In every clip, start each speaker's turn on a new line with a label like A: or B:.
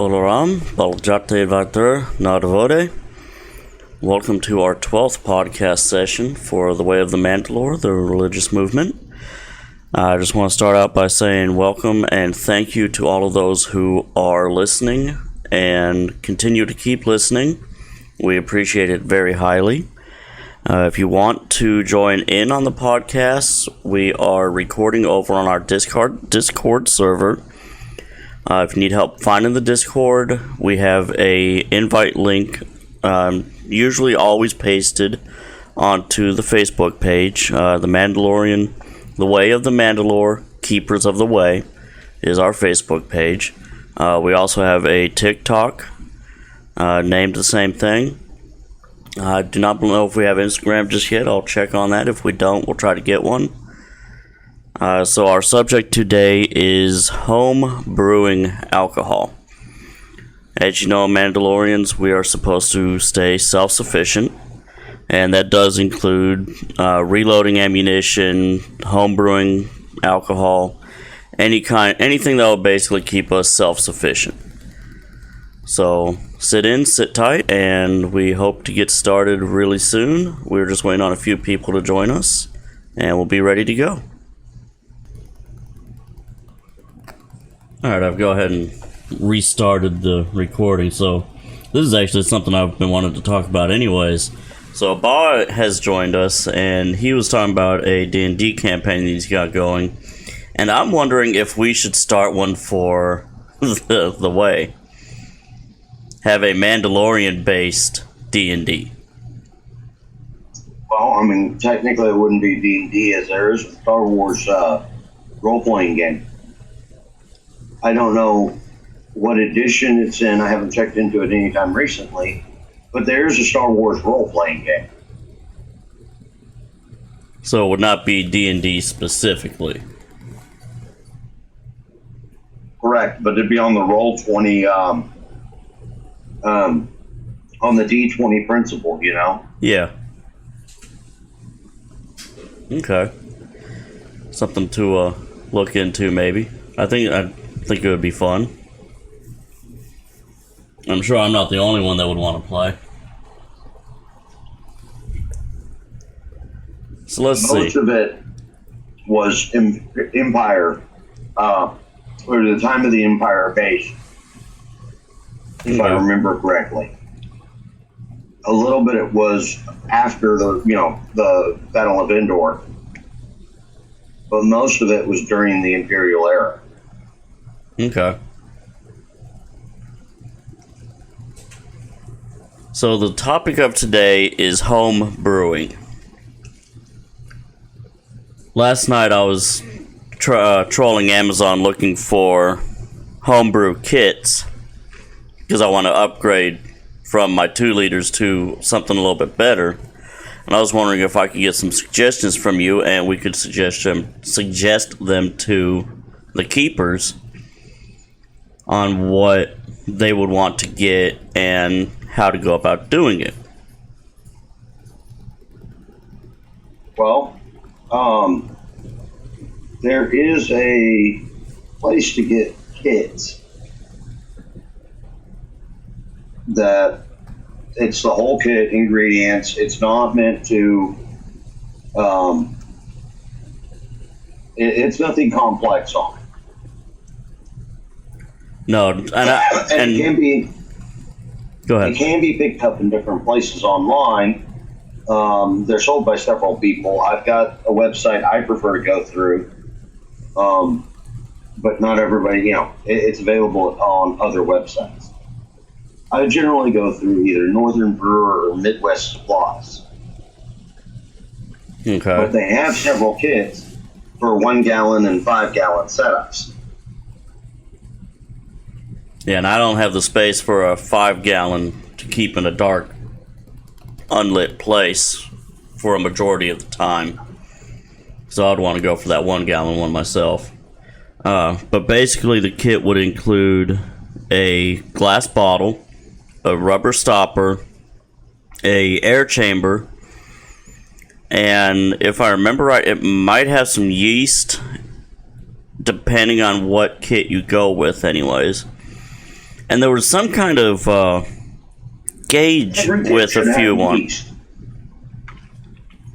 A: Oloram, Baljate Vater, Nadvode. Welcome to our 12th podcast session for The Way of the Mandalore, the religious movement. I just want to start out by saying welcome and thank you to all of those who are listening and continue to keep listening. We appreciate it very highly. If you want to join in on the podcast, we are recording over on our Discord server. If you need help finding the Discord, we have a invite link, usually always pasted onto the Facebook page. The Mandalorian, The Way of the Mandalore, Keepers of the Way is our Facebook page. We also have a TikTok named the same thing. I do not know if we have Instagram just yet. I'll check on that. If we don't, we'll try to get one. So our subject today is home brewing alcohol. As you know, Mandalorians, we are supposed to stay self-sufficient, and that does include reloading ammunition, home brewing alcohol, anything that will basically keep us self-sufficient. So sit tight, and we hope to get started really soon. We're just waiting on a few people to join us, and we'll be ready to go. Alright, I've go ahead and restarted the recording. So this is actually something I've been wanting to talk about anyways. So Ba has joined us, and he was talking about a D&D campaign that he's got going. And I'm wondering if we should start one for the Way. Have a Mandalorian-based D&D.
B: Well, I mean, technically it wouldn't be D&D, as there is a Star Wars role-playing game. I don't know what edition it's in. I haven't checked into it anytime recently, but there is a Star Wars role-playing game.
A: So it would not be D&D specifically.
B: Correct, but it'd be on the Roll20, on the D20 principle, you know?
A: Yeah. Okay. Something to look into, maybe. I think it would be fun. I'm sure I'm not the only one that would want to play. So let's see.
B: Most of it was Empire, or the time of the Empire base, if I remember correctly. A little bit it was after the Battle of Endor, but most of it was during the Imperial era.
A: Okay. So the topic of today is home brewing. Last night I was trolling Amazon looking for homebrew kits because I want to upgrade from my 2 liters to something a little bit better. And I was wondering if I could get some suggestions from you, and we could suggest them to the keepers on what they would want to get and how to go about doing it.
B: Well, there is a place to get kits that it's the whole kit, ingredients. It's not meant to, it's nothing complex on it.
A: No,
B: and it can be.
A: Go ahead.
B: It can be picked up in different places online. They're sold by several people. I've got a website I prefer to go through, but not everybody. It's available on other websites. I generally go through either Northern Brewer or Midwest Supplies.
A: Okay.
B: But they have several kits for 1 gallon and 5 gallon setups.
A: Yeah, and I don't have the space for a 5 gallon to keep in a dark, unlit place for a majority of the time. So I'd want to go for that 1 gallon one myself. But basically the kit would include a glass bottle, a rubber stopper, a air chamber, and if I remember right, it might have some yeast, depending on what kit you go with anyways. And there was some kind of gauge with a few ones.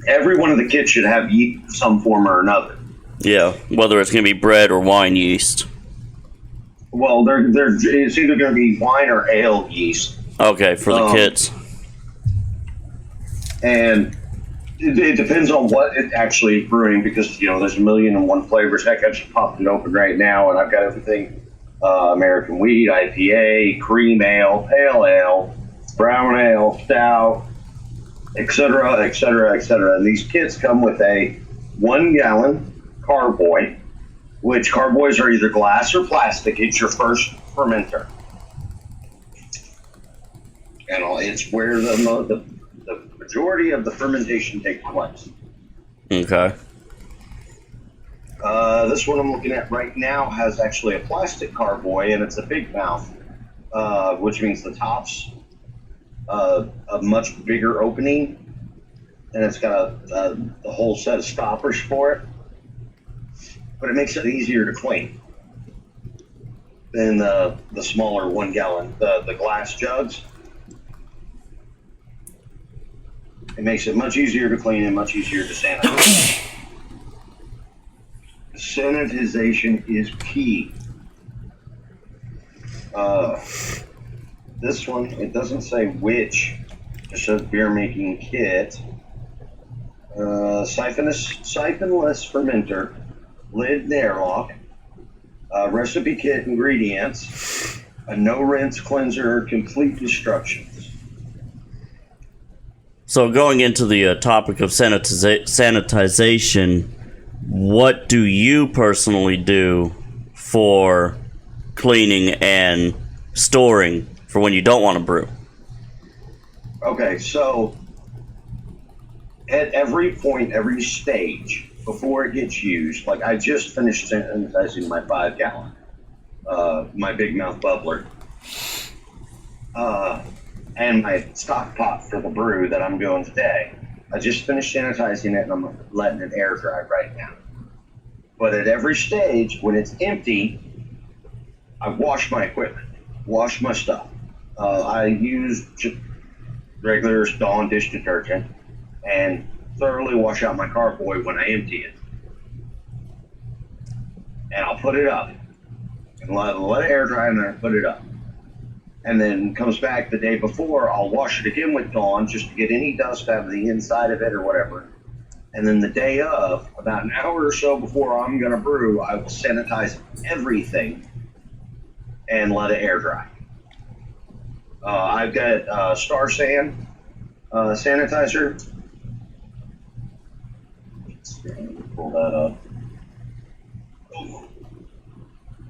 B: Every one of the kits should have yeast of some form or another.
A: Yeah, whether it's going to be bread or wine yeast.
B: Well, it's either going to be wine or ale yeast.
A: Okay, for the kits.
B: And it depends on what it actually is brewing, because, there's 1,000,001 flavors. Heck, I just popped it open right now, and I've got everything. American wheat, IPA, cream ale, pale ale, brown ale, stout, etc., etc., etc. And these kits come with a 1-gallon carboy, which carboys are either glass or plastic. It's your first fermenter. And it's where the majority of the fermentation takes place.
A: Okay.
B: This one I'm looking at right now has actually a plastic carboy, and it's a big mouth, which means the top's a much bigger opening, and it's got a whole set of stoppers for it. But it makes it easier to clean than the smaller 1-gallon, the glass jugs. It makes it much easier to clean and much easier to sanitize. Sanitization is key. This one, it doesn't say which. It says beer making kit. Siphonless fermenter, lid and airlock, recipe kit ingredients, a no rinse cleanser, complete instructions.
A: So going into the topic of sanitization, what do you personally do for cleaning and storing for when you don't want to brew?
B: Okay, so at every point, every stage before it gets used, like I just finished sanitizing my 5-gallon, my big mouth bubbler, and my stock pot for the brew that I'm doing today. I just finished sanitizing it, and I'm letting it air dry right now. But at every stage, when it's empty, I wash my equipment, wash my stuff. I use just regular Dawn dish detergent and thoroughly wash out my carboy when I empty it. And I'll put it up and let it air dry, and then I put it up. And then comes back the day before, I'll wash it again with Dawn just to get any dust out of the inside of it or whatever. And then the day of, about an hour or so before I'm going to brew, I will sanitize everything and let it air dry. I've got Star San sanitizer. Pull that up.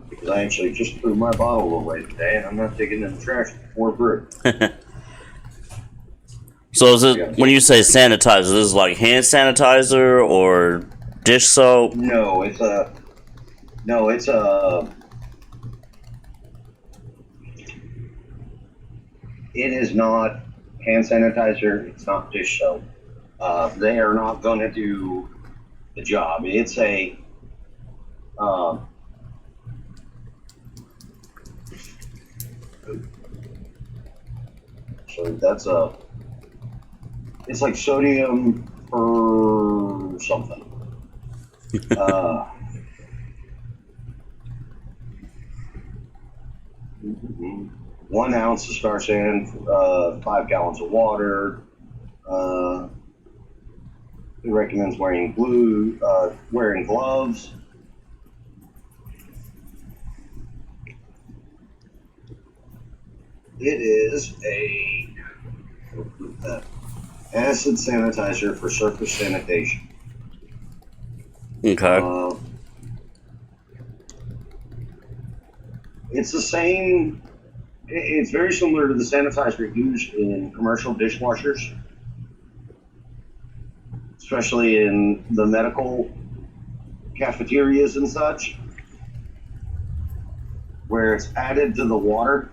B: Because I actually just threw my bottle away today, and I'm not taking it in the trash before brew.
A: So is it, when you say sanitizer, this is like hand sanitizer or dish soap?
B: No, it is not hand sanitizer. It's not dish soap. They are not going to do the job. It's a so that's it's like sodium per something. 1 ounce of Star San, 5 gallons of water. He recommends wearing gloves. It is a acid sanitizer for surface sanitation.
A: Okay.
B: It's the same. It's very similar to the sanitizer used in commercial dishwashers, especially in the medical cafeterias and such, where it's added to the water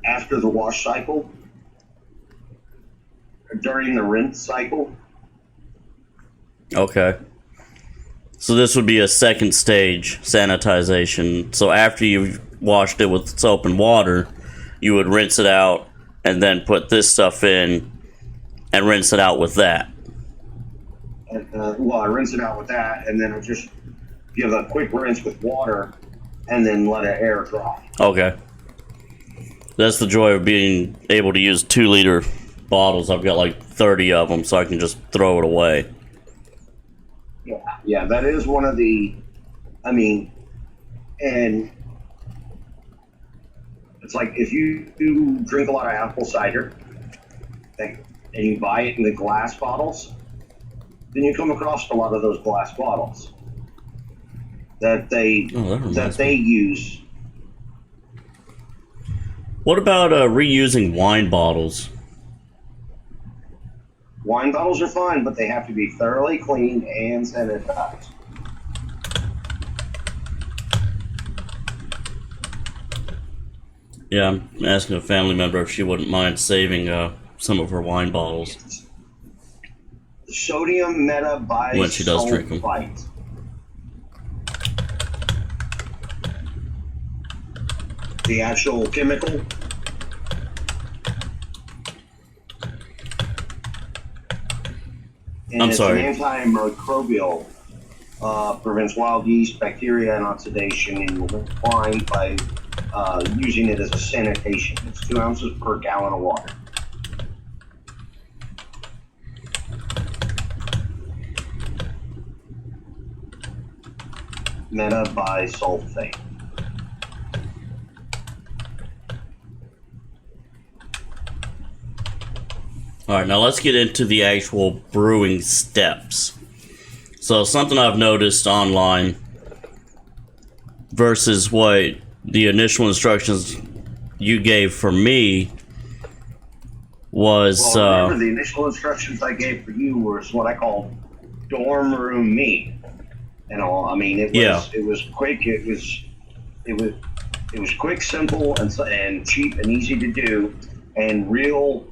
B: after the wash cycle, during the rinse cycle.
A: Okay. So this would be a second stage sanitization. So after you've washed it with soap and water, you would rinse it out and then put this stuff in and rinse it out with that.
B: Well, I rinse it out with that, and then I just give a quick rinse with water, and then let it air dry.
A: Okay. That's the joy of being able to use 2-liter bottles. I've got like 30 of them, so I can just throw it away.
B: Yeah, that is one of the, and it's like if you drink a lot of apple cider and you buy it in the glass bottles, then you come across a lot of those glass bottles that they use.
A: What about reusing wine bottles?
B: Wine bottles are fine, but they have to be thoroughly cleaned and sanitized.
A: Yeah, I'm asking a family member if she wouldn't mind saving some of her wine bottles.
B: Sodium metabisulfite.
A: When she does drink them.
B: The actual chemical. And
A: I'm sorry.
B: It's an antimicrobial. Prevents wild yeast, bacteria, and oxidation in wine by using it as a sanitation. It's 2 ounces per gallon of water. Metabisulfate.
A: Alright, now let's get into the actual brewing steps. So, something I've noticed online versus what the initial instructions you gave for me was...
B: Well, remember, the initial instructions I gave for you was what I called dorm room me. You know, I mean, it was quick. It was quick, simple, and cheap and easy to do, and real.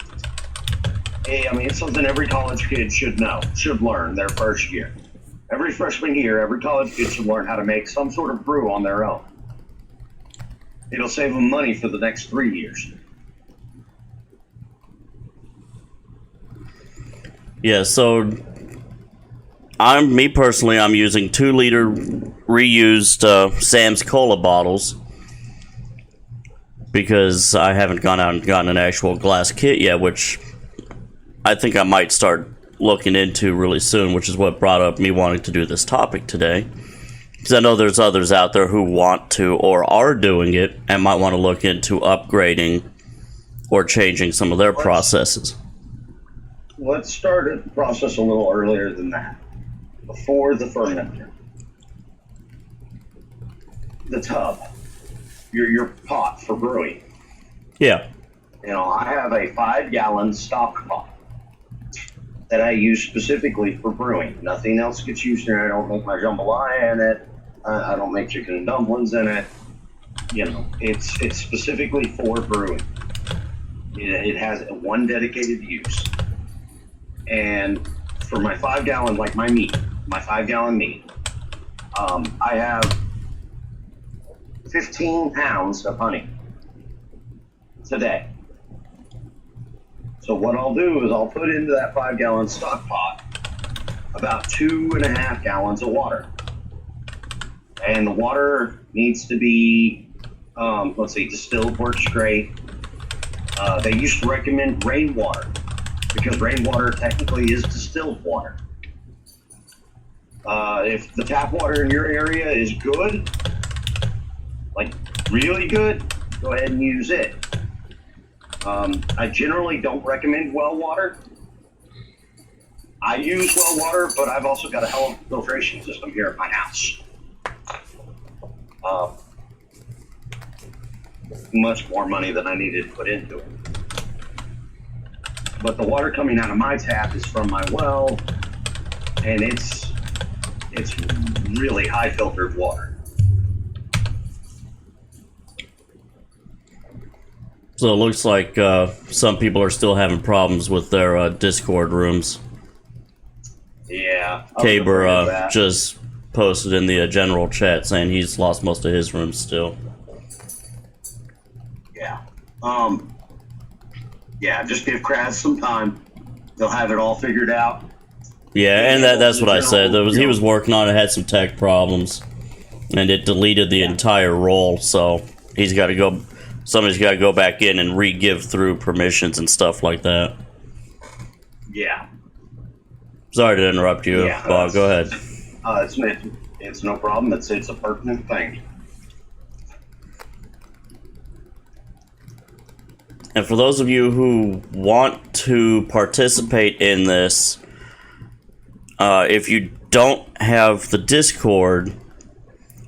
B: I mean, it's something every college kid should learn their first year. Every freshman year, every college kid should learn how to make some sort of brew on their own. It'll save them money for the next 3 years.
A: Yeah, so I'm using 2-liter reused Sam's Cola bottles because I haven't gone out and gotten an actual glass kit yet, which I think I might start looking into really soon, which is what brought up me wanting to do this topic today. Because I know there's others out there who want to or are doing it and might want to look into upgrading or changing some of their processes.
B: Let's start the process a little earlier than that. Before the fermenter. The tub. Your pot for brewing.
A: Yeah.
B: You know, I have a 5-gallon stock pot that I use specifically for brewing. Nothing else gets used in it. I don't make my jambalaya in it. I don't make chicken and dumplings in it. You know, it's specifically for brewing. It has one dedicated use. And for my 5-gallon, like my 5-gallon meat, I have 15 pounds of honey today. So what I'll do is I'll put into that 5-gallon stock pot about 2.5 gallons of water. And the water needs to be, distilled works great. They used to recommend rainwater because rainwater technically is distilled water. If the tap water in your area is good, like really good, go ahead and use it. I generally don't recommend well water. I use well water, but I've also got a hell of a filtration system here at my house. Much more money than I needed to put into it. But the water coming out of my tap is from my well, and it's really high filtered water.
A: So it looks like some people are still having problems with their Discord rooms.
B: Yeah.
A: Caber just posted in the general chat saying he's lost most of his rooms still.
B: Yeah. Yeah, just give Kraz some time. They'll have it all figured out.
A: Yeah, and that's what I said. He was working on it, had some tech problems, and it deleted the entire role. So he's got to go. Somebody's got to go back in and re-give through permissions and stuff like that.
B: Yeah.
A: Sorry to interrupt you, Bob. Go ahead.
B: It's no problem. It's a pertinent thing.
A: And for those of you who want to participate in this, if you don't have the Discord,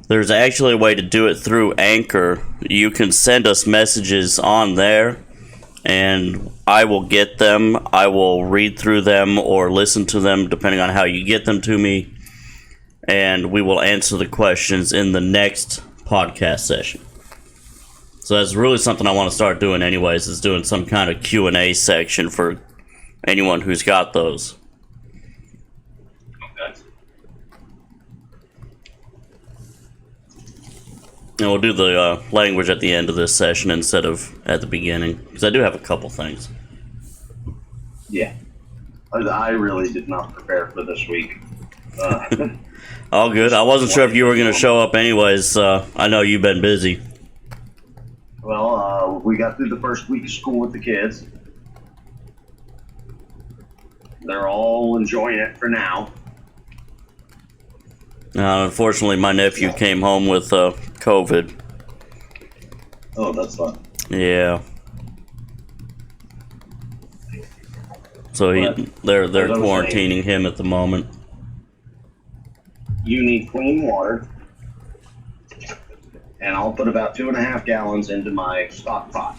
A: there's actually a way to do it through Anchor. You can send us messages on there, and I will get them. I will read through them or listen to them, depending on how you get them to me, and we will answer the questions in the next podcast session. So that's really something I want to start doing anyways, is doing some kind of Q&A section for anyone who's got those.
B: Okay.
A: And we'll do the language at the end of this session instead of at the beginning, because I do have a couple things.
B: Yeah. I really did not prepare for this week.
A: All good. I wasn't sure if you were going to show up anyways. I know you've been busy.
B: Well, we got through the first week of school with the kids. They're all enjoying it for now.
A: Unfortunately, my nephew came home with COVID.
B: Oh, that's fun.
A: Yeah. So they're quarantining him at the moment.
B: You need clean water. And I'll put about 2.5 gallons into my stock pot.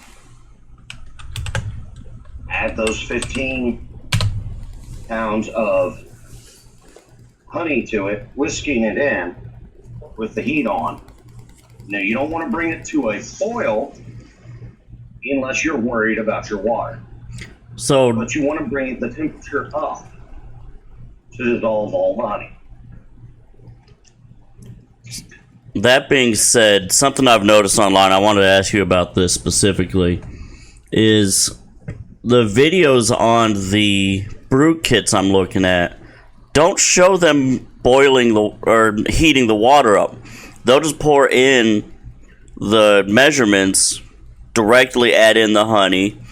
B: Add those 15 pounds of honey to it, whisking it in with the heat on. Now, you don't want to bring it to a boil unless you're worried about your water. But you want to bring the temperature up to dissolve all the honey.
A: That being said, something I've noticed online, I wanted to ask you about this specifically, is the videos on the brew kits I'm looking at don't show them boiling or heating the water up. They'll just pour in the measurements, directly add in the honey,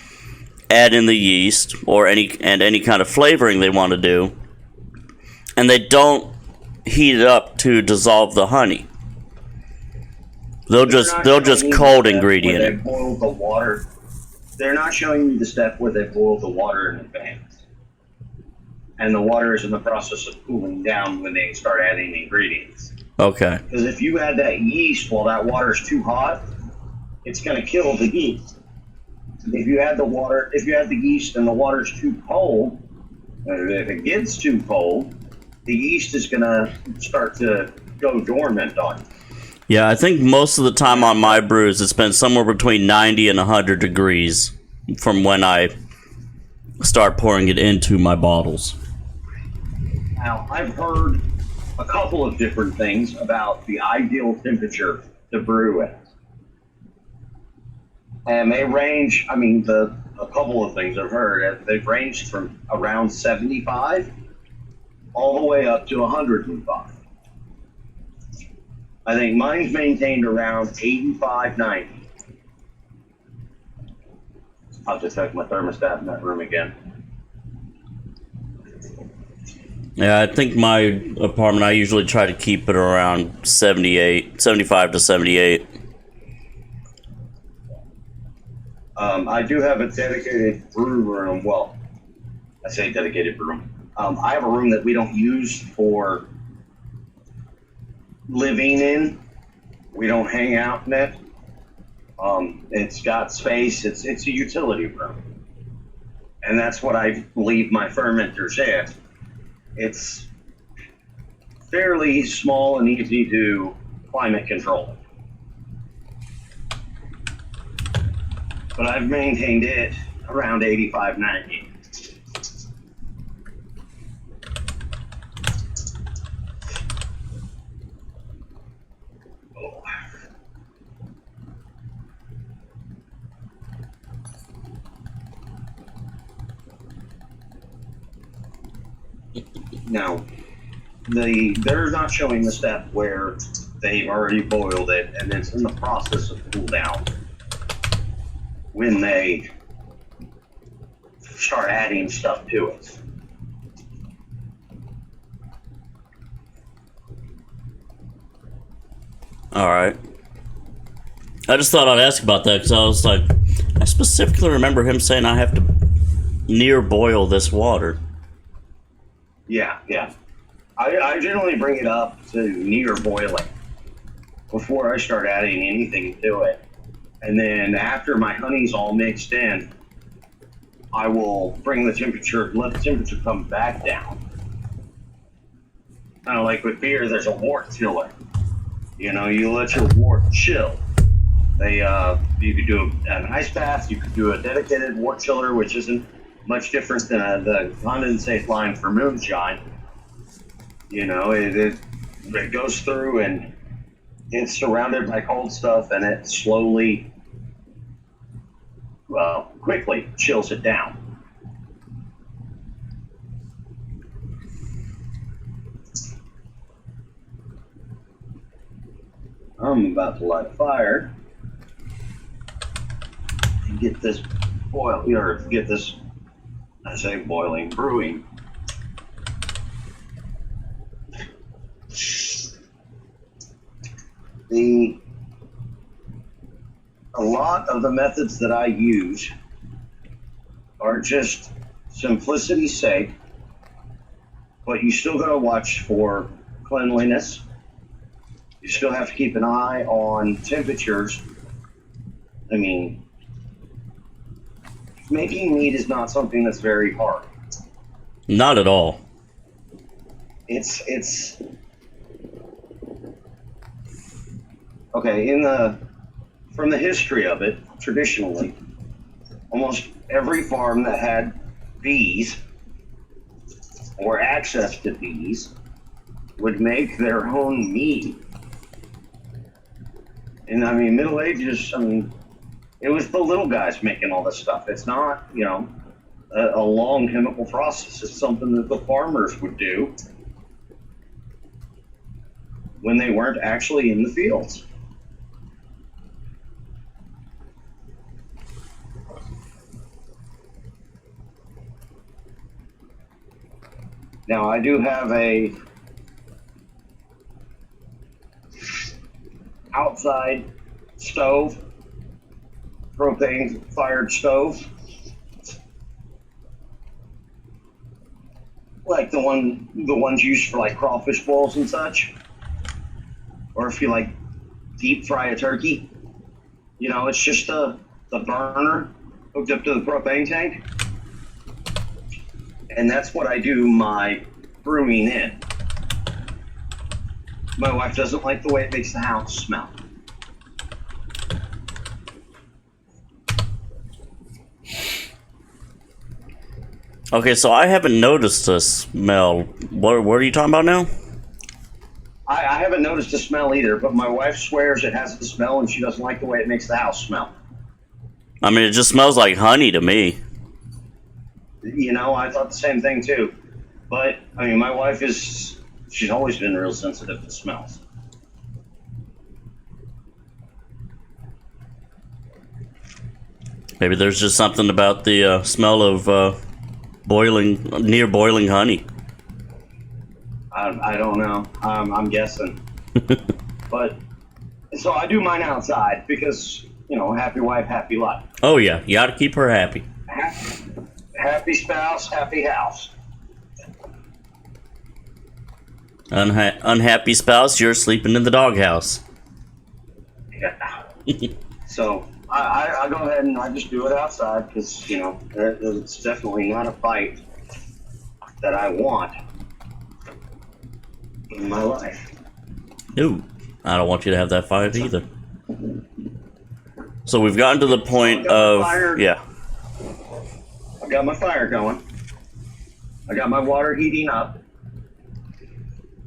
A: add in the yeast, or any kind of flavoring they want to do, and they don't heat it up to dissolve the honey. They'll just cold ingredient it.
B: They boil the water. They're not showing you the step where they boil the water in advance, and the water is in the process of cooling down when they start adding ingredients.
A: Okay.
B: Because if you add that yeast while that water is too hot, it's going to kill the yeast. If you add the yeast and the water is too cold, or if it gets too cold, the yeast is going to start to go dormant on you.
A: Yeah, I think most of the time on my brews, it's been somewhere between 90 and 100 degrees from when I start pouring it into my bottles.
B: Now, I've heard a couple of different things about the ideal temperature to brew at. And they range, a couple of things I've heard, they've ranged from around 75 all the way up to 105. I think mine's maintained around 85, 90. I'll just check my thermostat in that room again.
A: Yeah, I think my apartment, I usually try to keep it around 75 to 78.
B: I do have a dedicated brew room. Well, I say dedicated brew room. I have a room that we don't use for living in. We don't hang out in it. It's got space. It's a utility room, and that's what I leave my fermenters at. It's fairly small and easy to climate control, but I've maintained it around 85, 90. Now, they're not showing the step where they've already boiled it and it's in the process of cool down when they start adding stuff to it.
A: All right. I just thought I'd ask about that because I was like, I specifically remember him saying I have to near boil this water.
B: Yeah. I generally bring it up to near boiling before I start adding anything to it. And then after my honey's all mixed in, I will bring the temperature, let the temperature come back down. Kind of like with beer, there's a wort chiller. You know, you let your wort chill. You could do an ice bath, you could do a dedicated wort chiller, which isn't much different than the condensate line for moonshine. You know, it goes through and it's surrounded by cold stuff and it slowly, quickly chills it down. I'm about to light a fire and get this boiling, brewing. A lot of the methods that I use are just simplicity's sake, but you still got to watch for cleanliness. You still have to keep an eye on temperatures. I mean, making meat is not something that's very hard.
A: Not at all.
B: It's okay. From the history of it, traditionally, almost every farm that had bees or access to bees would make their own meat. And I mean, Middle Ages, it was the little guys making all this stuff. It's not, a long chemical process. It's something that the farmers would do when they weren't actually in the fields. Now, I do have a outside stove, propane fired stove, like the ones used for like crawfish bowls and such, or if you like deep fry a turkey, it's just the burner hooked up to the propane tank. And that's what I do my brewing in. My wife doesn't like the way it makes the house smell.
A: Okay, so I haven't noticed the smell. What are you talking about now?
B: I haven't noticed the smell either, but my wife swears it has the smell and she doesn't like the way it makes the house smell.
A: I mean, it just smells like honey to me.
B: I thought the same thing too. But, my wife she's always been real sensitive to smells.
A: Maybe there's just something about the smell of near boiling honey.
B: I don't know. I'm guessing. But, so I do mine outside because, happy wife, happy life.
A: Oh yeah, you gotta keep her happy.
B: Happy spouse, happy house.
A: Unhappy spouse, you're sleeping in the doghouse.
B: Yeah. So I go ahead and I just do it outside because, it's definitely not a fight that I want in my life.
A: No, I don't want you to have that fight either. So we've gotten to the point of, yeah.
B: I've got my fire going. I got my water heating up.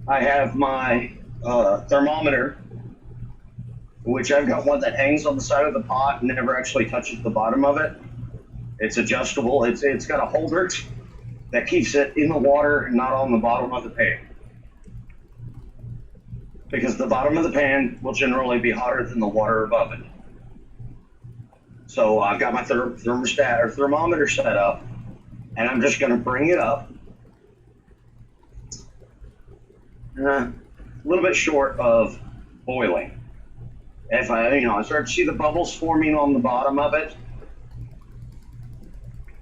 B: I have my thermometer, which I've got one that hangs on the side of the pot and never actually touches the bottom of it. It's adjustable. It's got a holder that keeps it in the water and not on the bottom of the pan. Because the bottom of the pan will generally be hotter than the water above it. So I've got my thermostat or thermometer set up, and I'm just going to bring it up a little bit short of boiling. If I start to see the bubbles forming on the bottom of it,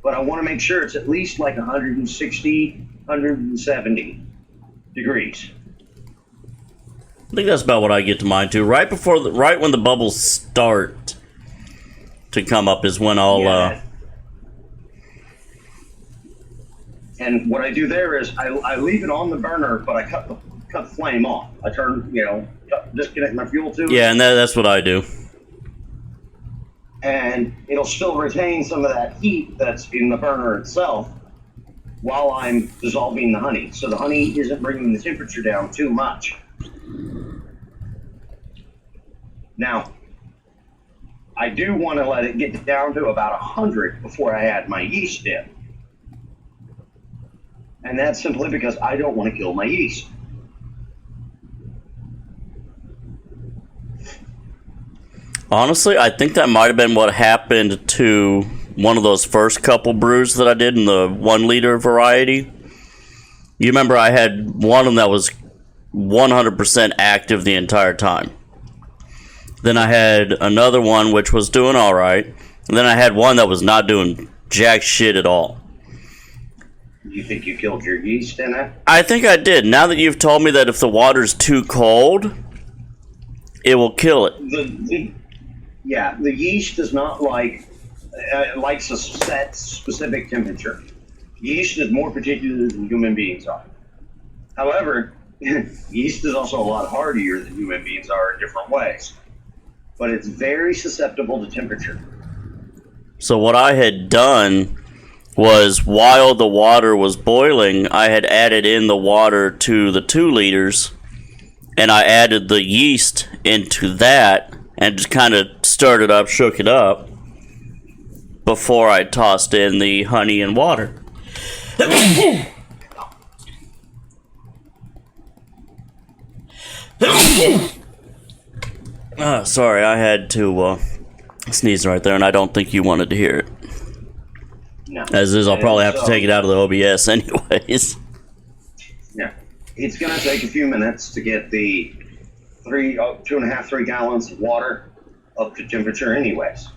B: but I want to make sure it's at least like 160, 170 degrees.
A: I think that's about what I get to mine too. Right when the bubbles start to come up is when I'll.
B: And what I do there is I leave it on the burner, but I cut the flame off. I turn, disconnect my fuel tube.
A: Yeah, and that's what I do.
B: And it'll still retain some of that heat that's in the burner itself while I'm dissolving the honey. So the honey isn't bringing the temperature down too much. Now, I do want to let it get down to about 100 before I add my yeast in. And that's simply because I don't want to kill my yeast.
A: Honestly, I think that might have been what happened to one of those first couple brews that I did in the 1 liter variety. You remember I had one of them that was 100% active the entire time. Then I had another one which was doing alright. And then I had one that was not doing jack shit at all.
B: You think you killed your yeast in it?
A: I think I did. Now that you've told me that if the water's too cold, it will kill it.
B: The yeast does not likes a set specific temperature. Yeast is more particular than human beings are. However, yeast is also a lot hardier than human beings are in different ways. But it's very susceptible to temperature.
A: So what I had done was, while the water was boiling, I had added in the water to the 2 liters, and I added the yeast into that, and just kind of stirred it up, shook it up, before I tossed in the honey and water. Sorry, I had to sneeze right there, and I don't think you wanted to hear it.
B: No.
A: As is, I'll probably have to take it out of the OBS anyways.
B: Yeah. It's going to take a few minutes to get the 2.5, 3 gallons of water up to temperature anyways.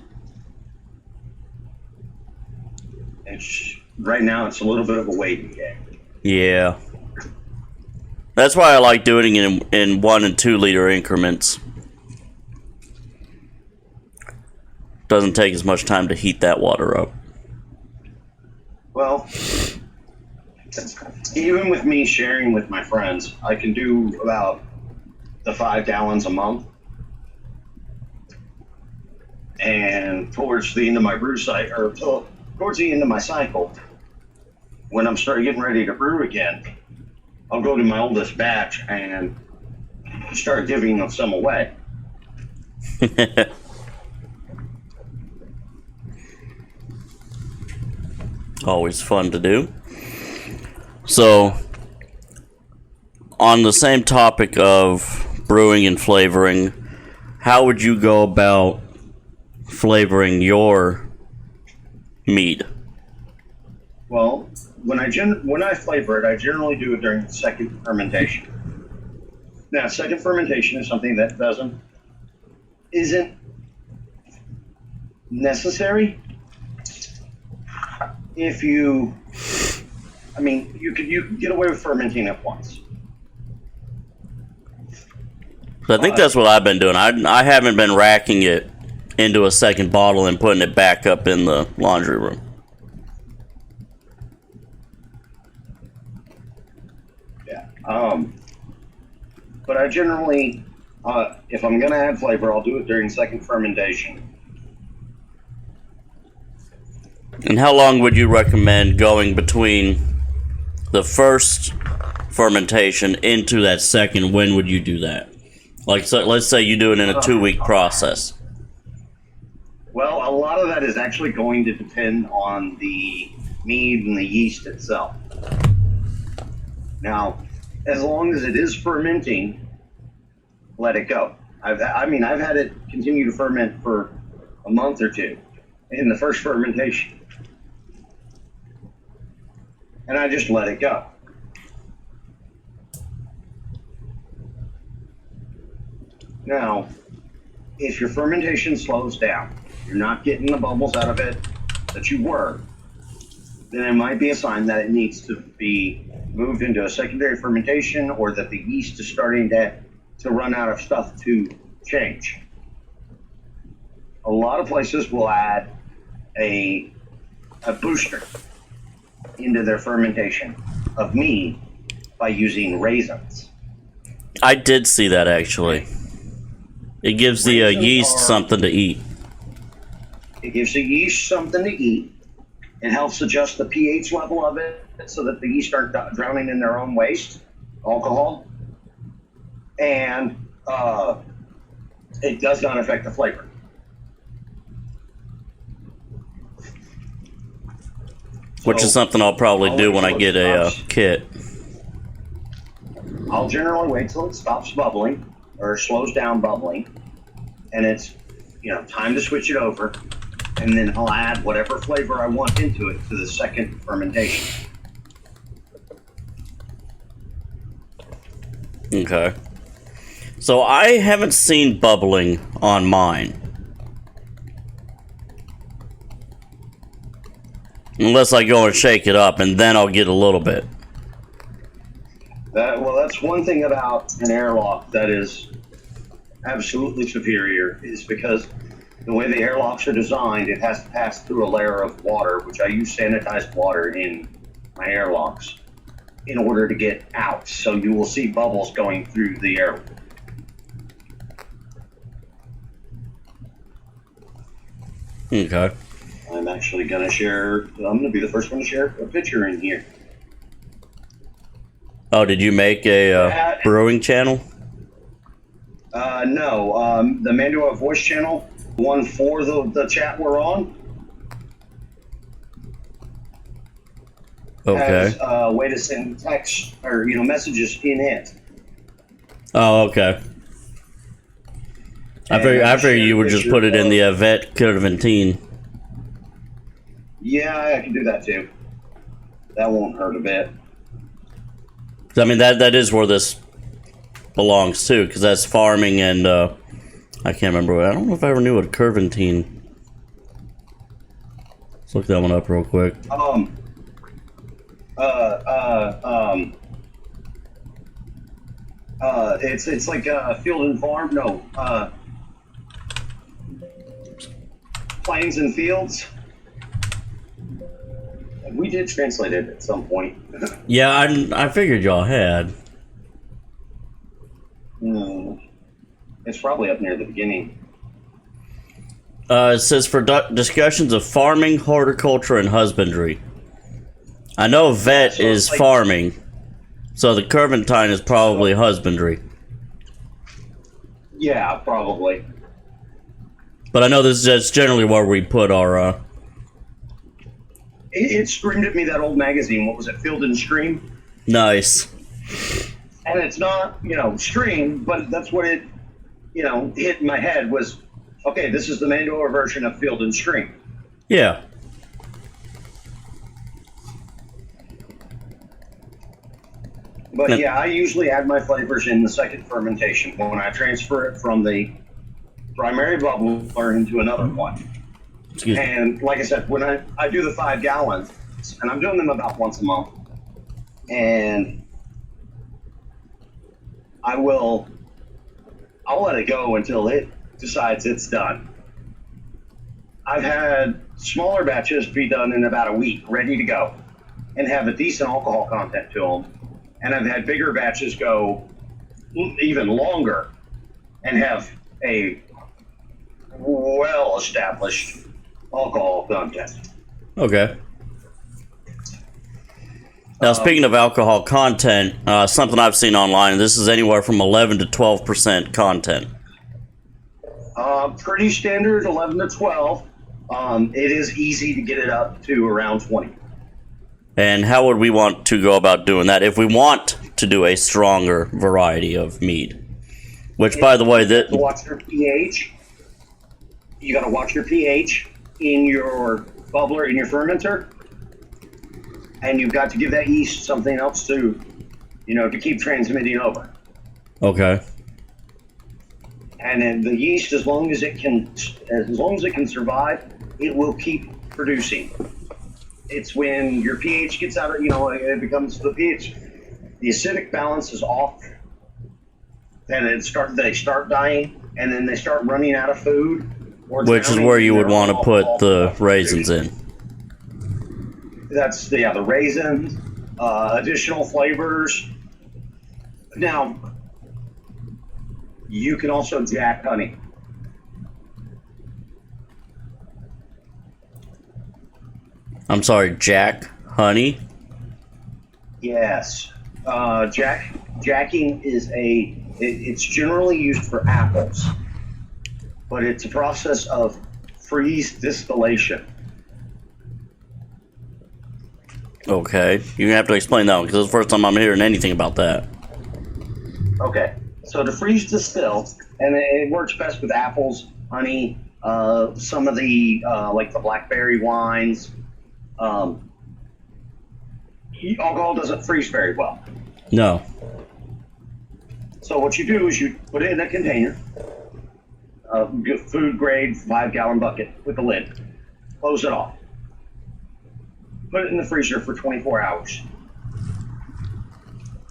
B: Right now, it's a little bit of a waiting game.
A: Yeah. That's why I like doing it in 1 and 2 liter increments. Doesn't take as much time to heat that water up.
B: Well, even with me sharing with my friends, I can do about the 5 gallons a month. And towards the end of my brew cycle, or towards the end of my cycle, when I'm getting ready to brew again, I'll go to my oldest batch and start giving them some away.
A: Always fun to do. So, on the same topic of brewing and flavoring, how would you go about flavoring your mead?
B: Well, when I flavor it, I generally do it during the second fermentation. Now, second fermentation is something that isn't necessary. If you could get away with fermenting it once.
A: I think that's what I've been doing. I haven't been racking it into a second bottle and putting it back up in the laundry room.
B: Yeah. But I generally, if I'm going to add flavor, I'll do it during second fermentation.
A: And how long would you recommend going between the first fermentation into that second? When would you do that? Like, so let's say you do it in a 2-week process.
B: Well, a lot of that is actually going to depend on the mead and the yeast itself. Now, as long as it is fermenting, let it go. I've had it continue to ferment for a month or two in the first fermentation, and I just let it go. Now, if your fermentation slows down, you're not getting the bubbles out of it that you were, then it might be a sign that it needs to be moved into a secondary fermentation, or that the yeast is starting to run out of stuff to change. A lot of places will add a booster into their fermentation of mead by using raisins.
A: I did see that, actually. It gives the yeast something to eat.
B: It gives the yeast something to eat. It helps adjust the pH level of it so that the yeast aren't drowning in their own waste, alcohol. And it does not affect the flavor.
A: Which is something I'll probably do when I get a kit.
B: I'll generally wait till it stops bubbling or slows down bubbling, and it's time to switch it over, and then I'll add whatever flavor I want into it to the second fermentation.
A: Okay. So I haven't seen bubbling on mine. Unless I go and shake it up, and then I'll get a little bit.
B: That's one thing about an airlock that is absolutely superior, is because the way the airlocks are designed, it has to pass through a layer of water, which I use sanitized water in my airlocks in order to get out. So you will see bubbles going through the air.
A: Okay.
B: I'm actually going to be the first one to share a picture in here.
A: Oh, did you make a brewing channel?
B: No, the Mando'a voice channel, one for the chat we're on, has a way to send text or messages in it.
A: Oh, okay. I figured you would just put it in the vet Curvantine.
B: Yeah, I can do that too. That won't hurt a bit.
A: I mean, that is where this belongs to, because that's farming and I can't remember. I don't know if I ever knew what Curvantine. Let's look that one up real quick.
B: It's like field and farm. No, plains and fields. We did translate it at some point.
A: Yeah, I figured y'all had.
B: No, it's probably up near the beginning.
A: It says for discussions of farming, horticulture, and husbandry. I know vet is farming, so the Curvantine is probably husbandry.
B: Yeah, probably.
A: But I know that's generally where we put our.
B: It screamed at me, that old magazine. What was it, Field and Stream?
A: Nice.
B: And it's not, stream, but that's what it, hit in my head was, okay, this is the Mando'a version of Field and Stream.
A: Yeah.
B: But yeah, I usually add my flavors in the second fermentation when I transfer it from the primary bubbler into another one.
A: Excuse me.
B: And like I said, when I do the 5 gallons, and I'm doing them about once a month, and I'll let it go until it decides it's done. I've had smaller batches be done in about a week, ready to go, and have a decent alcohol content to them. And I've had bigger batches go even longer and have a well-established alcohol content.
A: Okay. Now, speaking of alcohol content, something I've seen online, this is anywhere from 11 to 12% content.
B: Pretty standard, 11 to 12. It is easy to get it up to around 20.
A: And how would we want to go about doing that if we want to do a stronger variety of mead? Which, by the way, that
C: watch your pH. You got to watch your pH in your bubbler, in your fermenter, and you've got to give that yeast something else to, to keep transmitting over.
A: Okay.
C: And then the yeast, as long as it can survive, it will keep producing. It's when your pH gets out of, it becomes the pH, the acidic balance is off, and they start dying, and then they start running out of food.
A: Which is where you would want to put the raisins in.
C: That's the raisins, additional flavors. Now, you can also jack honey.
A: I'm sorry, jack honey?
C: Yes. Jacking is it's generally used for apples, but it's a process of freeze distillation.
A: Okay, you're gonna have to explain that one because it's the first time I'm hearing anything about that.
C: Okay, so to freeze distill, and it works best with apples, honey, some of the like the blackberry wines. Alcohol doesn't freeze very well.
A: No.
C: So what you do is you put it in a container, food grade 5-gallon bucket with the lid. Close it off. Put it in the freezer for 24 hours.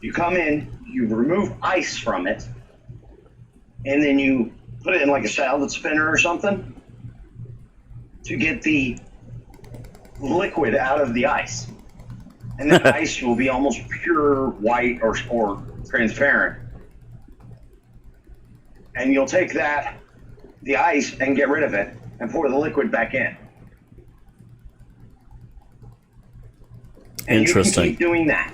C: You come in, you remove ice from it, and then you put it in like a salad spinner or something to get the liquid out of the ice. And the ice will be almost pure white or transparent. And you'll take the ice, and get rid of it and pour the liquid back in. And
A: interesting.
C: You can keep doing that.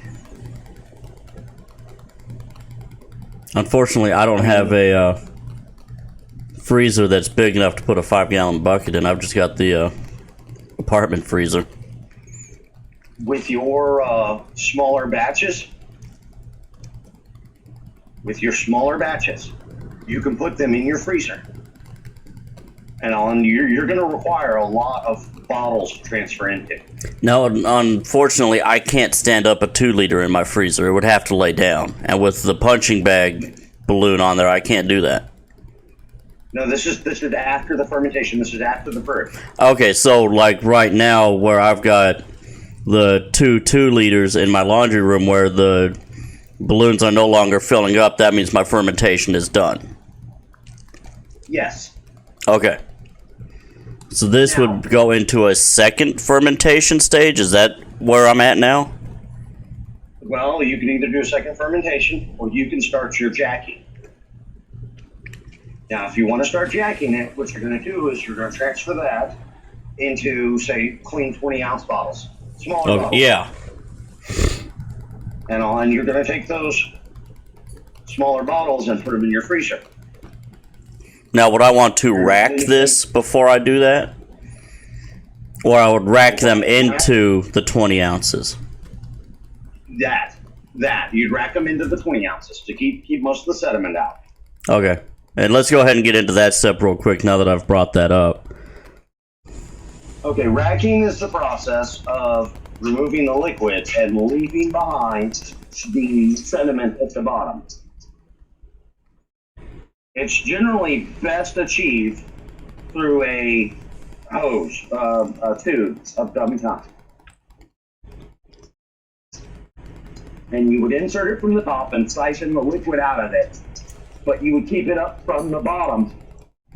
A: Unfortunately, I don't have a freezer that's big enough to put a 5-gallon bucket in. I've just got the apartment freezer.
C: With your smaller batches, you can put them in your freezer. And you're going to require a lot of bottles to transfer into.
A: No, unfortunately, I can't stand up a 2-liter in my freezer. It would have to lay down. And with the punching bag balloon on there, I can't do that.
C: No, this is after the fermentation. This is after the birth.
A: Okay, so like right now where I've got the 2 liters in my laundry room where the balloons are no longer filling up, that means my fermentation is done.
C: Yes.
A: Okay. So this would go into a second fermentation stage? Is that where I'm at now?
C: Well, you can either do a second fermentation or you can start your jacking. Now, if you want to start jacking it, what you're going to do is you're going to transfer that into, say, clean 20-ounce bottles. Smaller bottles.
A: Yeah.
C: And you're going to take those smaller bottles and put them in your freezer.
A: Now, would I want to rack this before I do that? Or I would rack them into the 20 ounces?
C: That. You'd rack them into the 20 ounces to keep most of the sediment out.
A: Okay. And let's go ahead and get into that step real quick now that I've brought that up.
C: Okay, racking is the process of removing the liquid and leaving behind the sediment at the bottom. It's generally best achieved through a hose, a tube of dummy time. And you would insert it from the top and siphon the liquid out of it, but you would keep it up from the bottom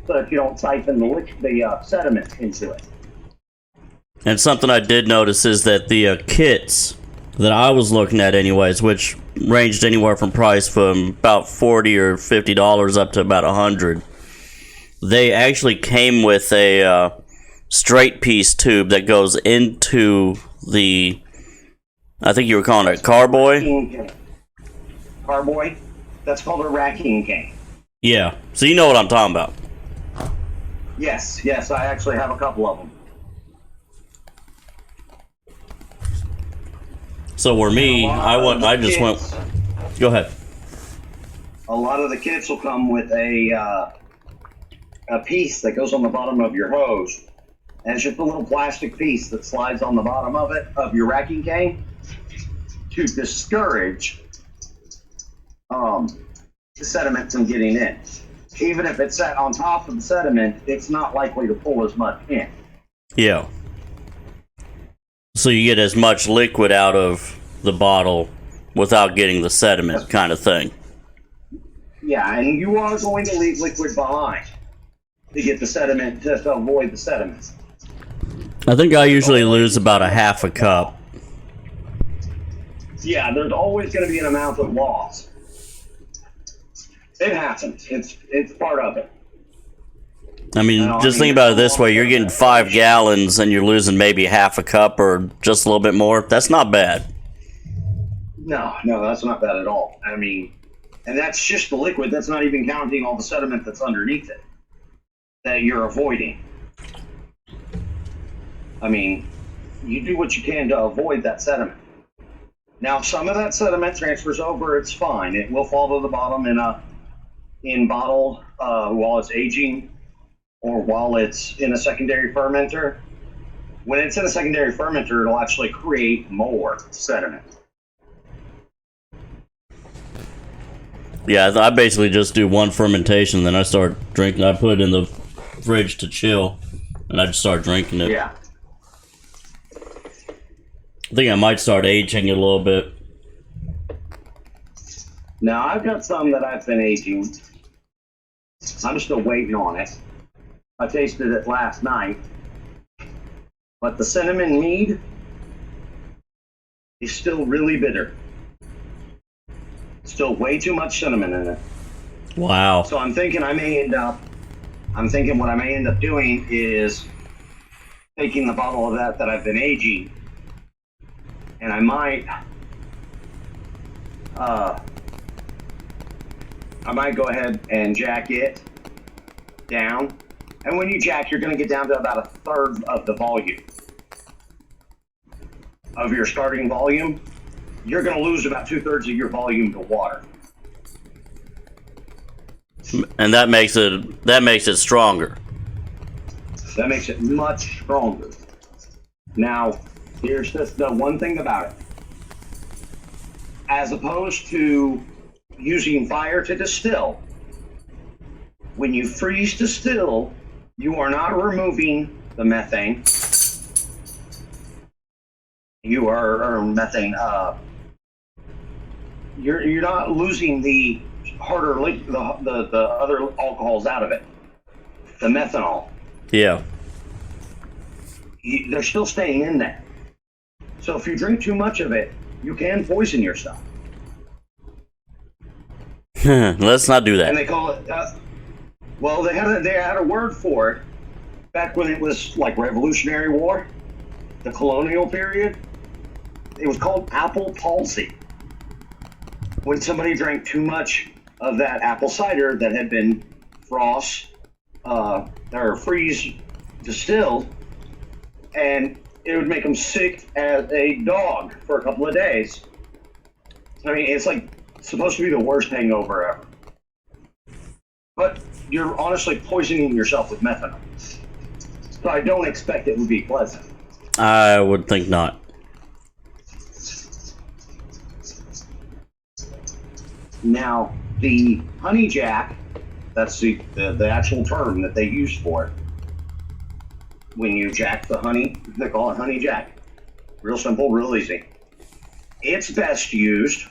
C: so that you don't siphon the sediment into it.
A: And something I did notice is that the kits that I was looking at anyways, which ranged anywhere from price from about $40 or $50 up to about $100, they actually came with a straight piece tube that goes into the, I think you were calling it a carboy?
C: Carboy? That's called a racking cane.
A: Yeah, so you know what I'm talking about.
C: Yes, I actually have a couple of them.
A: So where me, I just went. Go ahead.
C: A lot of the kits will come with a piece that goes on the bottom of your hose, and it's just a little plastic piece that slides on the bottom of it of your racking cane to discourage the sediment from getting in. Even if it's sat on top of the sediment, it's not likely to pull as much in.
A: Yeah. So you get as much liquid out of the bottle without getting the sediment, kind of thing.
C: Yeah, and you are going to leave liquid behind to get the sediment, to avoid the sediment.
A: I think I usually lose about a half a cup.
C: Yeah, there's always going to be an amount of loss. It happens. It's part of it.
A: I mean, just think about it this way. You're getting 5 gallons and you're losing maybe half a cup or just a little bit more. That's not bad.
C: No, that's not bad at all. I mean, and that's just the liquid. That's not even counting all the sediment that's underneath it that you're avoiding. I mean, you do what you can to avoid that sediment. Now, if some of that sediment transfers over, it's fine. It will fall to the bottom in bottle while it's aging or while it's in a secondary fermenter. When it's in a secondary fermenter, it'll actually create more sediment.
A: Yeah, I basically just do one fermentation, then I start drinking. I put it in the fridge to chill, and I just start drinking it.
C: Yeah.
A: I think I might start aging it a little bit.
C: Now, I've got some that I've been aging. I'm still waiting on it. I tasted it last night. But the cinnamon mead is still really bitter. Still way too much cinnamon in it.
A: Wow.
C: So I'm thinking what I may end up doing is taking the bottle of that I've been aging, and I might go ahead and jack it down. And when you jack, you're going to get down to about a third of the volume of your starting volume. You're going to lose about 2/3 of your volume to water.
A: And that makes it stronger.
C: That makes it much stronger. Now, here's just the one thing about it. As opposed to using fire to distill, when you freeze distill, you are not removing the methane. You are methane. You're not losing the harder the other alcohols out of it. The methanol.
A: Yeah.
C: They're still staying in there. So if you drink too much of it, you can poison yourself.
A: Let's not do that.
C: And they call it. Well, they had a word for it back when it was like Revolutionary War, the colonial period. It was called apple palsy. When somebody drank too much of that apple cider that had been frost or freeze distilled, and it would make them sick as a dog for a couple of days. I mean, it's like supposed to be the worst hangover ever. But you're honestly poisoning yourself with methanol. So I don't expect it would be pleasant.
A: I would think not.
C: Now, the honey jack, that's the actual term that they use for it. When you jack the honey, they call it honey jack. Real simple, real easy. It's best used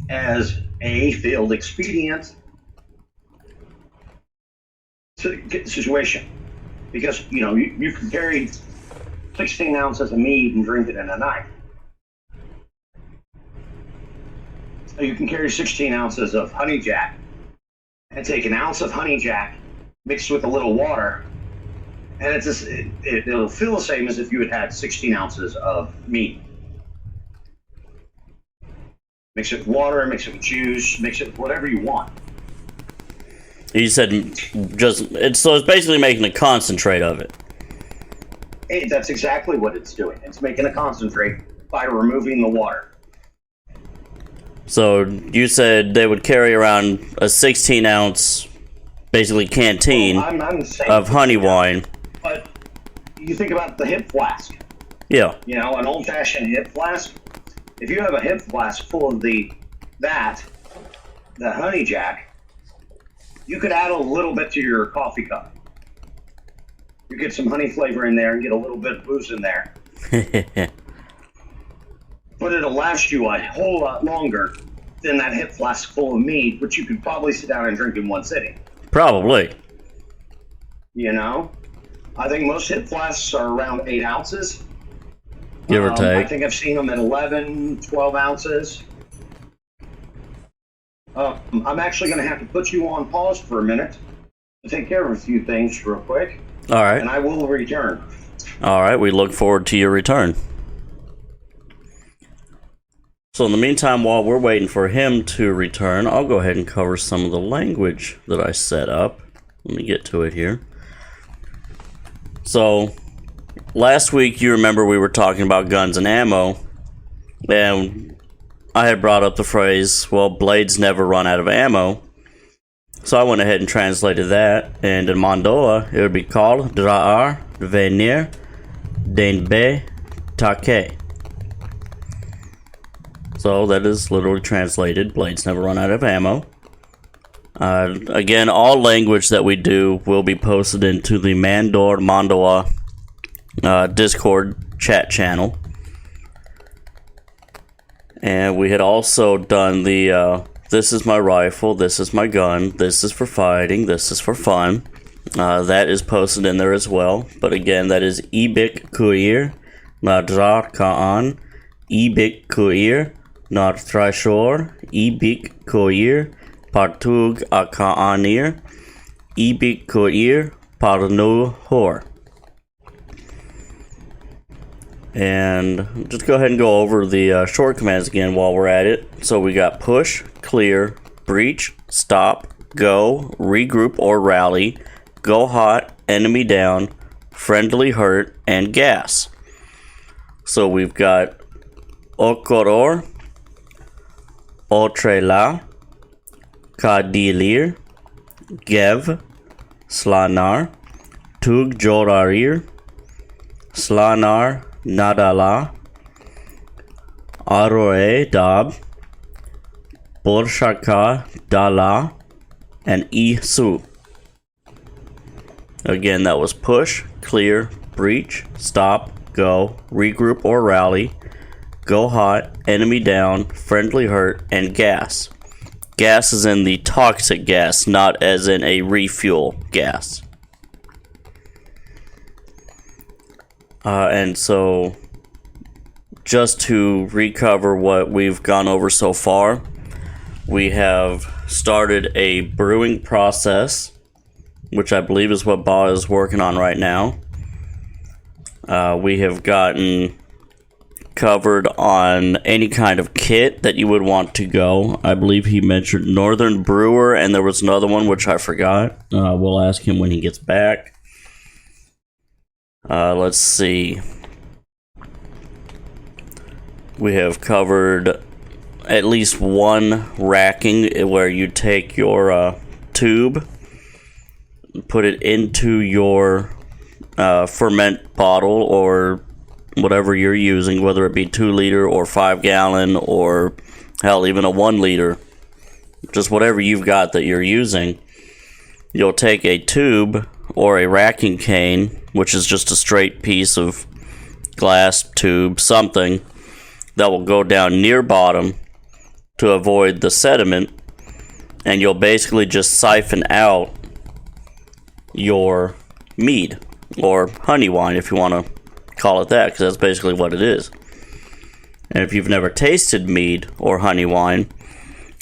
C: as a field expedient situation. Because, you can carry 16 ounces of mead and drink it in a night. You can carry 16 ounces of honey jack and take an ounce of honey jack mixed with a little water, and it'll feel the same as if you had 16 ounces of meat. Mix it with water, mix it with juice, mix it with whatever you want.
A: You said it's basically making a concentrate of it.
C: That's exactly what it's doing. It's making a concentrate by removing the water.
A: So you said they would carry around a 16-ounce, basically canteen
C: I'm saying,
A: of honey wine.
C: But you think about the hip flask.
A: Yeah.
C: You know, an old-fashioned hip flask. If you have a hip flask full of the honey jack, you could add a little bit to your coffee cup. You get some honey flavor in there and get a little bit of booze in there. But it'll last you a whole lot longer than that hip flask full of mead, which you could probably sit down and drink in one sitting.
A: Probably.
C: You know? I think most hip flasks are around 8 ounces.
A: Give or take.
C: I think I've seen them at 11, 12 ounces. I'm actually going to have to put you on pause for a minute to take care of a few things real quick.
A: All right.
C: And I will return.
A: All right. We look forward to your return. So in the meantime, while we're waiting for him to return, I'll go ahead and cover some of the language that I set up. Let me get to it here. So last week, you remember we were talking about guns and ammo, and I had brought up the phrase, well, blades never run out of ammo. So I went ahead and translated that, and in Mando'a, it would be called Dra'ar Venir Denbe Take. So that is literally translated, blades never run out of ammo. Again, all language that we do will be posted into the Mando'a Discord chat channel. And we had also done the this is my rifle, this is my gun, this is for fighting, this is for fun. That is posted in there as well. But again, that is Ibik Kuir Nadrar Kaan Ibik Kuir Nar Trashor Ibik Kuir Partug Akaanir Ibik Kuir Parnu Hor. And just go ahead and go over the short commands again while we're at it. So we got push, clear, breach, stop, go, regroup or rally, go hot, enemy down, friendly hurt, and gas. So we've got Okoror, Otrela, Kadilir, Gev, Slanar, Tug Jorarir, Slanar, Nadala, Aroe Dab, Borshaka Dala, and Isu. Again, that was push, clear, breach, stop, go, regroup or rally, go hot, enemy down, friendly hurt, and gas. Gas is in the toxic gas, not as in a refuel gas. And so, just to recover what we've gone over so far, we have started a brewing process, which I believe is what Ba is working on right now. We have gotten covered on any kind of kit that you would want to go. I believe he mentioned Northern Brewer, and there was another one which I forgot. We'll ask him when he gets back. Let's see. We have covered at least one racking where you take your tube, put it into your ferment bottle or whatever you're using, whether it be 2 liter or 5 gallon or hell, even a 1 liter, just whatever you've got that you're using. You'll take a tube or a racking cane, which is just a straight piece of glass, tube, something that will go down near bottom to avoid the sediment, and you'll basically just siphon out your mead or honey wine, if you want to call it that, because that's basically what it is. And if you've never tasted mead or honey wine,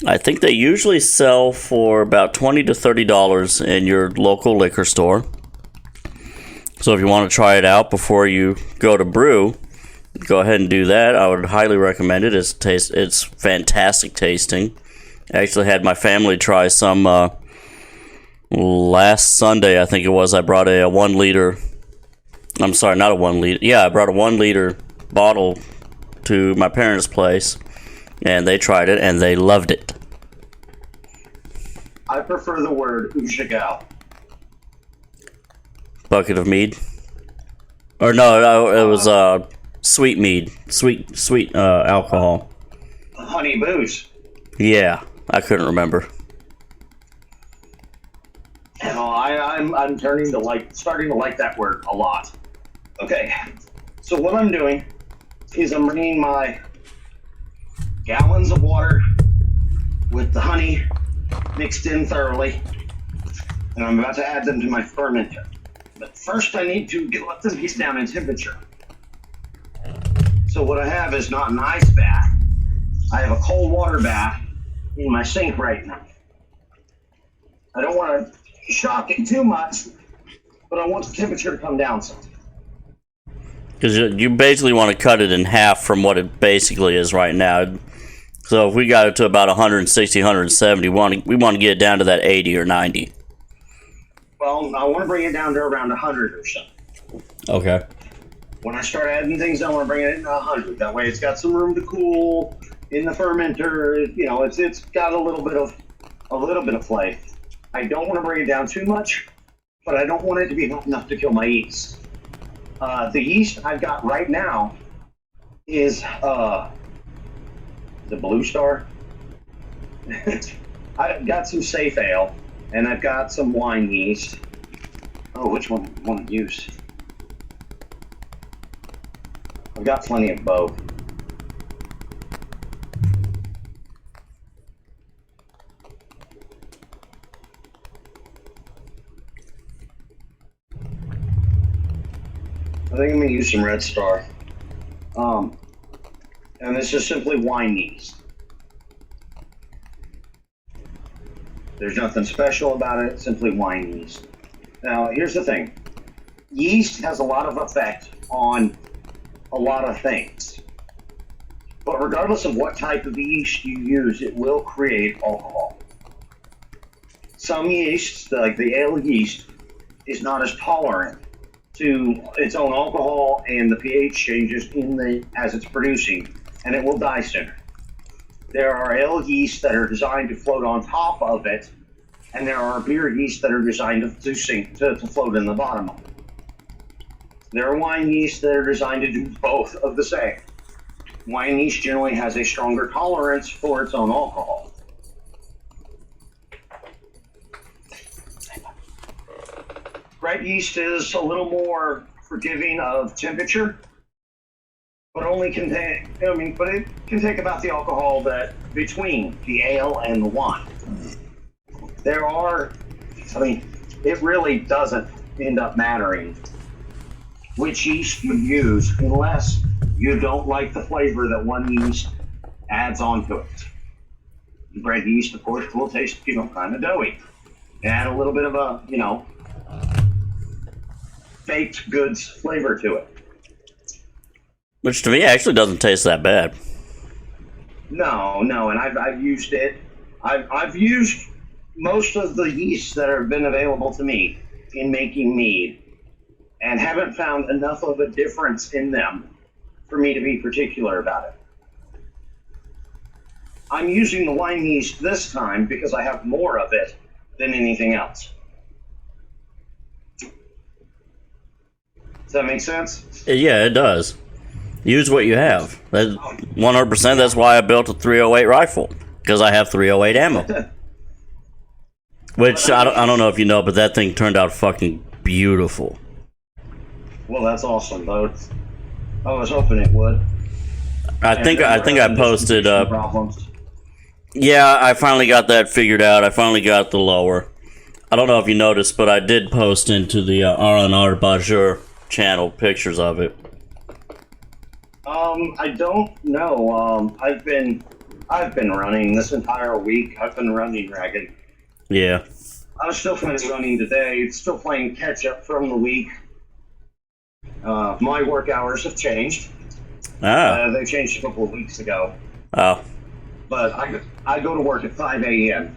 A: I think they usually sell for about $20 to $30 in your local liquor store. So if you want to try it out before you go to brew, go ahead and do that. I would highly recommend it. It's fantastic tasting. I actually had my family try some last Sunday, I think it was. I brought a 1 liter. I'm sorry, not a 1 liter. Yeah, I brought a 1 liter bottle to my parents' place, and they tried it, and they loved it.
C: I prefer the word ujagal.
A: Bucket of mead? Or no, it was sweet mead. Sweet alcohol.
C: Honey booze.
A: Yeah, I couldn't remember.
C: You know, I'm starting to like that word a lot. Okay, so what I'm doing is I'm bringing my gallons of water with the honey mixed in thoroughly, and I'm about to add them to my fermenter. But first I need to let them get down in temperature. So what I have is not an ice bath. I have a cold water bath in my sink right now. I don't want to shock it too much, but I want the temperature to come down some.
A: Because you basically want to cut it in half from what it basically is right now. So if we got it to about 160, 170, we want to get it down to that 80 or 90.
C: Well, I want to bring it down to around 100 or so.
A: Okay.
C: When I start adding things, I want to bring it into 100. That way it's got some room to cool in the fermenter. You know, it's got a little bit of flavor. I don't want to bring it down too much, but I don't want it to be hot enough to kill my yeast. The yeast I've got right now is the Blue Star. I've got some safe ale, and I've got some wine yeast. Oh, which one want to use? I've got plenty of both. I think I'm going to use some Red Star. And this is simply wine yeast. There's nothing special about it, simply wine yeast. Now, here's the thing. Yeast has a lot of effect on a lot of things. But regardless of what type of yeast you use, it will create alcohol. Some yeasts, like the ale yeast, is not as tolerant to its own alcohol and the pH changes as it's producing, and it will die sooner. There are ale yeasts that are designed to float on top of it, and there are beer yeasts that are designed to float in the bottom of it. There are wine yeasts that are designed to do both of the same. Wine yeast generally has a stronger tolerance for its own alcohol. Red yeast is a little more forgiving of temperature, but it can take about the alcohol that between the ale and the wine. It really doesn't end up mattering which yeast you use unless you don't like the flavor that one yeast adds onto it. Bread yeast, of course, will taste, kind of doughy. Add a little bit of a, baked goods flavor to it.
A: Which to me actually doesn't taste that bad.
C: No, and I've used it. I've used most of the yeasts that have been available to me in making mead, and haven't found enough of a difference in them for me to be particular about it. I'm using the wine yeast this time because I have more of it than anything else. Does that make sense?
A: Yeah, it does. Use what you have. 100%. That's why I built a 308 rifle, because I have 308 ammo. Which I don't know if you know, but that thing turned out fucking beautiful.
C: Well, that's awesome, though. I was hoping it would.
A: I think I posted.
C: Problems.
A: Yeah, I finally got that figured out. I finally got the lower. I don't know if you noticed, but I did post into the R&R Bajur channel pictures of it.
C: I don't know. I've been running this entire week. I've been running ragged.
A: Yeah.
C: I was still running today. Still playing catch up from the week. My work hours have changed. They changed a couple of weeks ago.
A: Oh.
C: But I go to work at 5 a.m.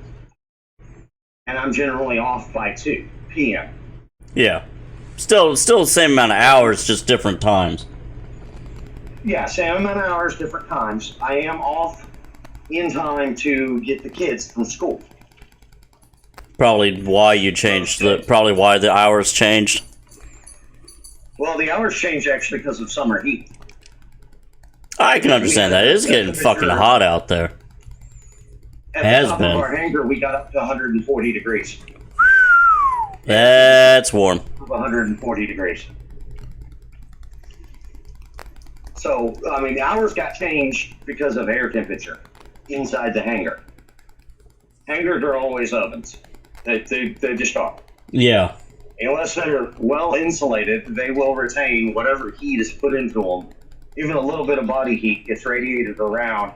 C: and I'm generally off by 2 p.m.
A: Yeah. Still the same amount of hours, just different times.
C: Yeah, same amount of hours, different times. I am off in time to get the kids from school.
A: Probably why you changed probably why the hours changed.
C: Well, the hours change actually because of summer heat.
A: I can understand that. It is getting fucking hot out there.
C: At
A: Has
C: the top
A: been.
C: of our hangar, we got up to 140 degrees.
A: That's warm.
C: 140 degrees. So, I mean, the hours got changed because of air temperature inside the hangar. Hangars are always ovens. They just are.
A: Yeah.
C: Unless they're well insulated, they will retain whatever heat is put into them. Even a little bit of body heat gets radiated around.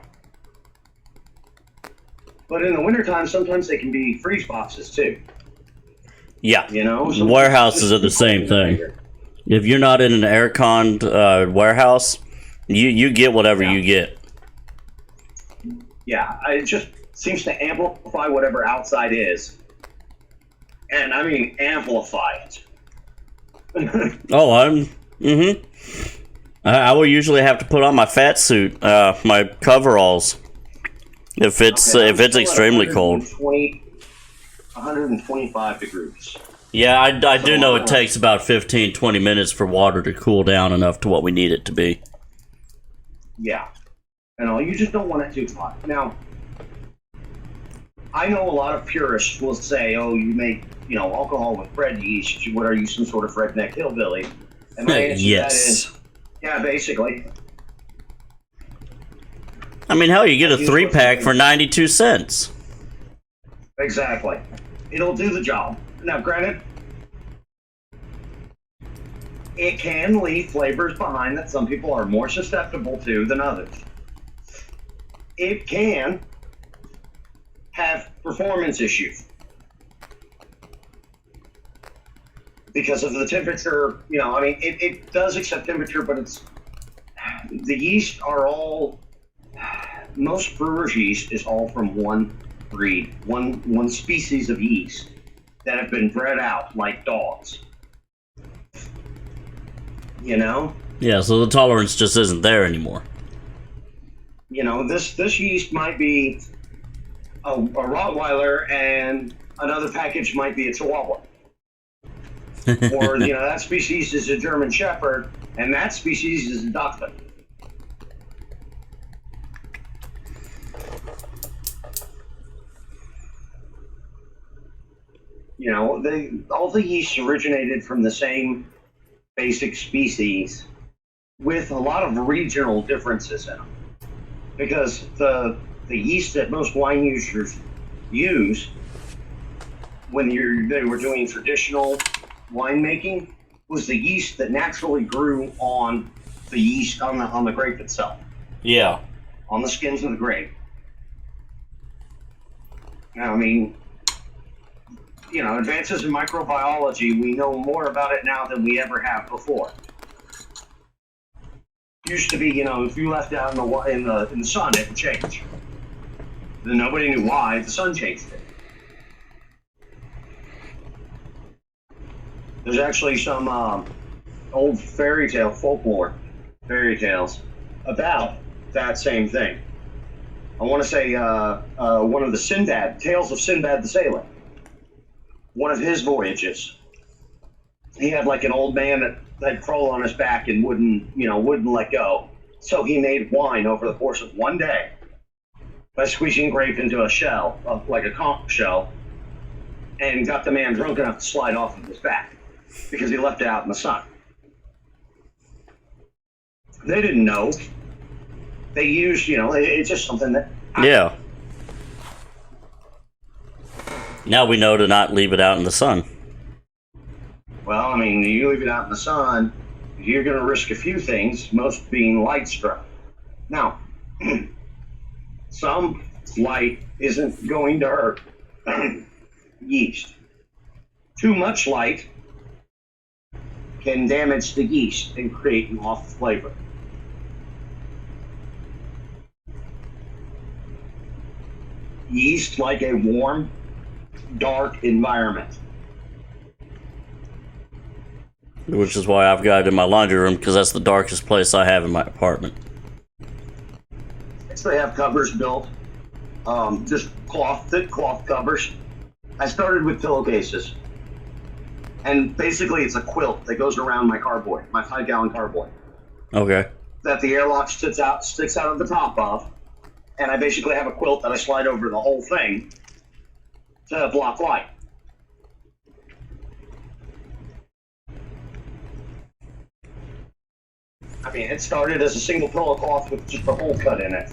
C: But in the wintertime, sometimes they can be freeze boxes too.
A: Yeah.
C: You know?
A: Warehouses are the same thing. If you're not in an air-conned warehouse, you get whatever you get.
C: Yeah, it just seems to amplify whatever outside is. And I mean, amplify it.
A: Oh, I will usually have to put on my fat suit, my coveralls, if it's extremely cold.
C: 125 degrees.
A: Yeah, I do know it takes about 15-20 minutes for water to cool down enough to what we need it to be.
C: Yeah. You just don't want it too hot. Now, I know a lot of purists will say, oh, you make, alcohol with bread yeast. What are you, some sort of redneck hillbilly? And my answer to that is, yeah, basically.
A: I mean, hell, you get a 3-pack for 92 cents.
C: Exactly. It'll do the job. Now, granted, it can leave flavors behind that some people are more susceptible to than others. It can have performance issues because of the temperature. It does accept temperature, but the yeast are all, most brewers' yeast is all from one breed, one species of yeast that have been bred out like dogs.
A: Yeah, so the tolerance just isn't there anymore.
C: This yeast might be a Rottweiler and another package might be a Chihuahua. Or, that species is a German Shepherd and that species is a Dachshund. All the yeasts originated from the same basic species with a lot of regional differences in them. Because the yeast that most wine users use when they were doing traditional winemaking was the yeast that naturally grew on the yeast on the grape itself.
A: Yeah.
C: On the skins of the grape. Now, advances in microbiology, we know more about it now than we ever have before. Used to be, if you left out in the sun, it would change. Then nobody knew why. The sun changed it. There's actually some old fairy tales about that same thing. I want to say one of the Tales of Sinbad the Sailor. One of his voyages, he had like an old man that had crawl on his back and wouldn't let go. So he made wine over the course of one day by squeezing grape into a shell, like a conch shell, and got the man drunk enough to slide off of his back because he left it out in the sun. They didn't know. They used, it's just something that...
A: Yeah. Now we know to not leave it out in the sun.
C: Well, you leave it out in the sun, you're going to risk a few things, most being light struck. Now, some light isn't going to hurt yeast. Too much light can damage the yeast and create an off flavor. Yeast like a warm, dark environment.
A: which is why I've got it in my laundry room, because that's the darkest place I have in my apartment.
C: They have covers built, just thick cloth covers. I started with pillowcases, and basically it's a quilt that goes around my carboy, my 5-gallon carboy.
A: Okay.
C: That the airlock sticks out of the top of, and I basically have a quilt that I slide over the whole thing to block light. I mean, it started as a single pillow cloth with just a hole cut in it,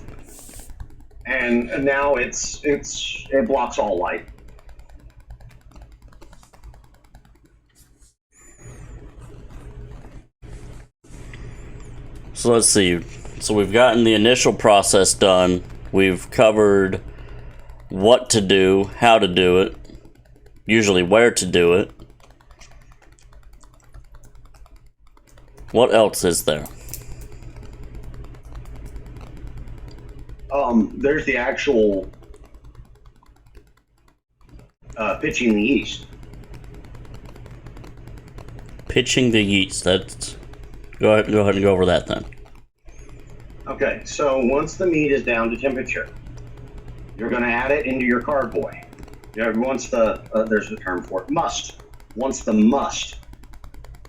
C: and now it blocks all light.
A: So let's see. So we've gotten the initial process done. We've covered what to do, how to do it, usually where to do it. What else is there?
C: There's the actual pitching the yeast.
A: Pitching the yeast. That's go ahead and go over that then.
C: Okay, so once the meat is down to temperature, you're going to add it into your carboy. Once there's a term for it, once the must,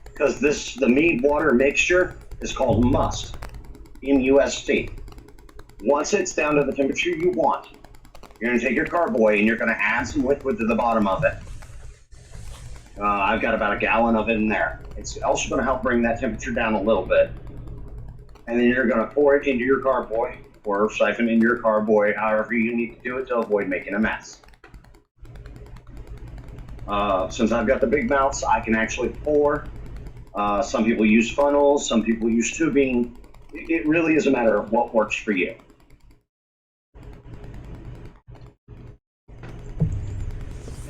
C: because the meat water mixture is called must, MUST. Once it's down to the temperature you want, you're going to take your carboy and you're going to add some liquid to the bottom of it. I've got about a gallon of it in there. It's also going to help bring that temperature down a little bit. And then you're going to pour it into your carboy, or siphon into your carboy, however you need to do it to avoid making a mess. Since I've got the big mouths, I can actually pour. Some people use funnels, some people use tubing. It really is a matter of what works for you.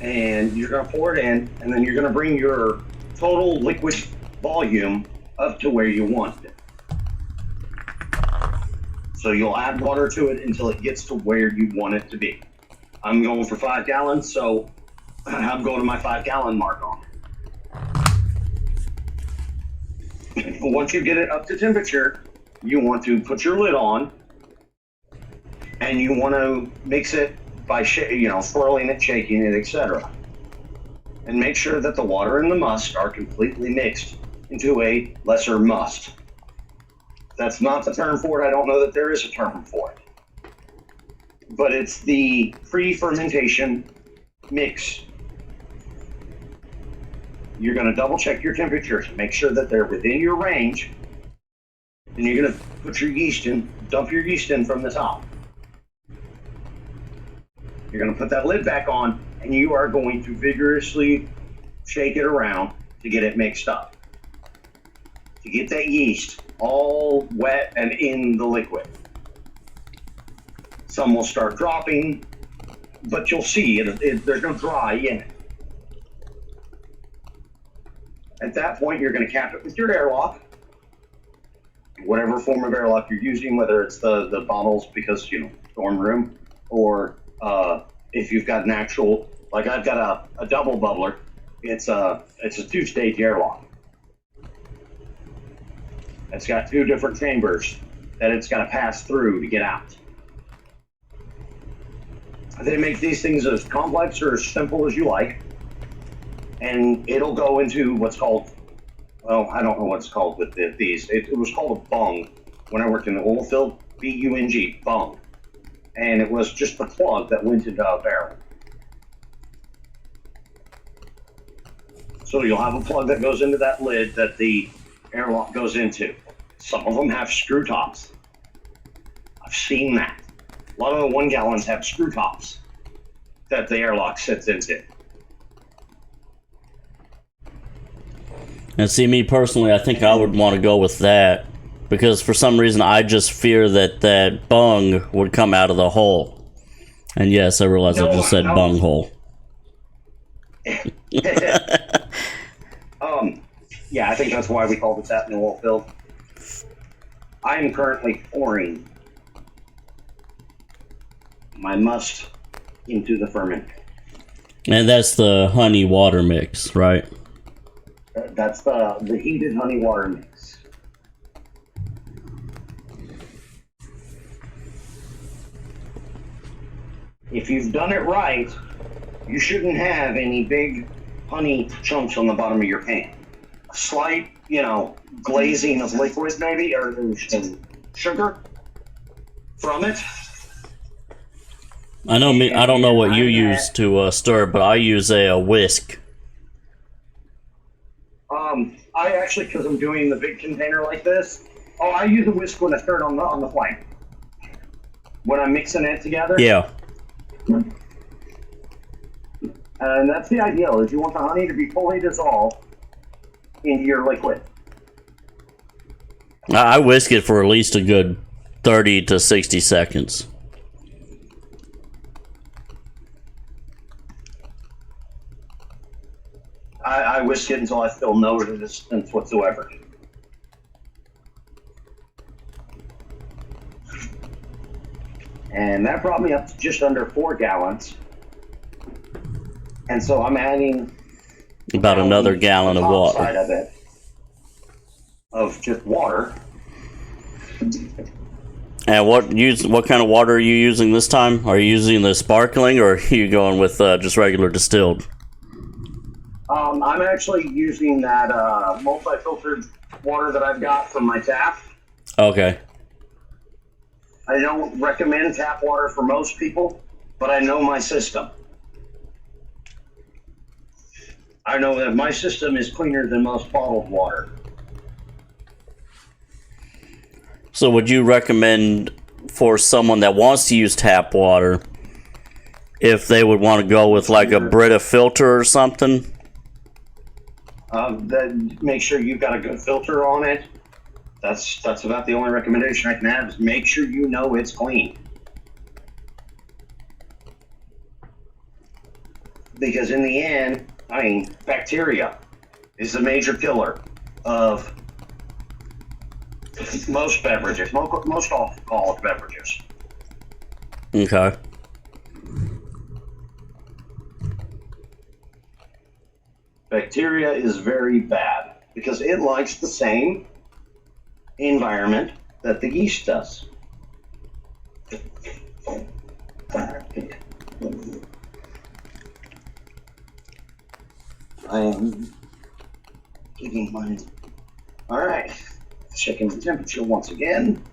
C: And you're going to pour it in, and then you're going to bring your total liquid volume up to where you want it. So you'll add water to it until it gets to where you want it to be. I'm going for 5 gallons, so I'm going to my 5-gallon mark on it. Once you get it up to temperature, you want to put your lid on, and you want to mix it by swirling it, shaking it, etc. And make sure that the water and the must are completely mixed into a lesser must. That's not the term for it. I don't know that there is a term for it. But it's the pre-fermentation mix. You're going to double check your temperatures, make sure that they're within your range. And you're going to put your yeast in, dump your yeast in from the top. You're going to put that lid back on, and you are going to vigorously shake it around to get it mixed up. To get that yeast all wet and in the liquid. Some will start dropping, but you'll see there's no dry in it. At that point, you're going to cap it with your airlock, whatever form of airlock you're using, whether it's the bottles because, dorm room, or if you've got an actual, like I've got a double bubbler, it's a 2-stage airlock. It's got 2 different chambers that it's got to pass through to get out. They make these things as complex or as simple as you like, and it'll go into what's called, well, I don't know what it's called with these. It was called a bung when I worked in the oil field, B-U-N-G, bung. And it was just the plug that went into a barrel. So you'll have a plug that goes into that lid that the airlock goes into. Some of them have screw tops. I've seen that. A lot of the 1-gallons have screw tops that the airlock sits into.
A: And see, me personally, I think I would want to go with that, because for some reason I just fear that bung would come out of the hole. And yes, I realize I just said bung hole.
C: Yeah, I think that's why we called it that in the oil field. I am currently pouring my must into the ferment.
A: And that's the honey water mix, right?
C: That's the heated honey water mix. If you've done it right, you shouldn't have any big honey chunks on the bottom of your pan. A slight, glazing of liquid maybe, or sugar from it.
A: I don't know what you use to stir, but I use a whisk.
C: I actually, because I'm doing the big container like this, I use a whisk when I stir it on the flame. When I'm mixing it together.
A: Yeah.
C: And that's the ideal, is you want the honey to be fully dissolved into your liquid.
A: I whisk it for at least a good 30 to 60 seconds.
C: I whisk it until I feel no resistance whatsoever. And that brought me up to just under 4 gallons. And so I'm adding
A: about another gallon of water.
C: Side of it, of just water.
A: And what kind of water are you using this time? Are you using the sparkling, or are you going with just regular distilled?
C: I'm actually using that multi-filtered water that I've got from my tap.
A: Okay.
C: I don't recommend tap water for most people, but I know my system. I know that my system is cleaner than most bottled water.
A: So would you recommend for someone that wants to use tap water, if they would want to go with like a Brita filter or something?
C: Then make sure you've got a good filter on it. That's about the only recommendation I can have, is make sure you know it's clean. Because in the end, bacteria is a major killer of most beverages, most alcoholic beverages.
A: Okay.
C: Bacteria is very bad because it likes the same environment that the yeast does. I am getting mine. All right, checking the temperature once again.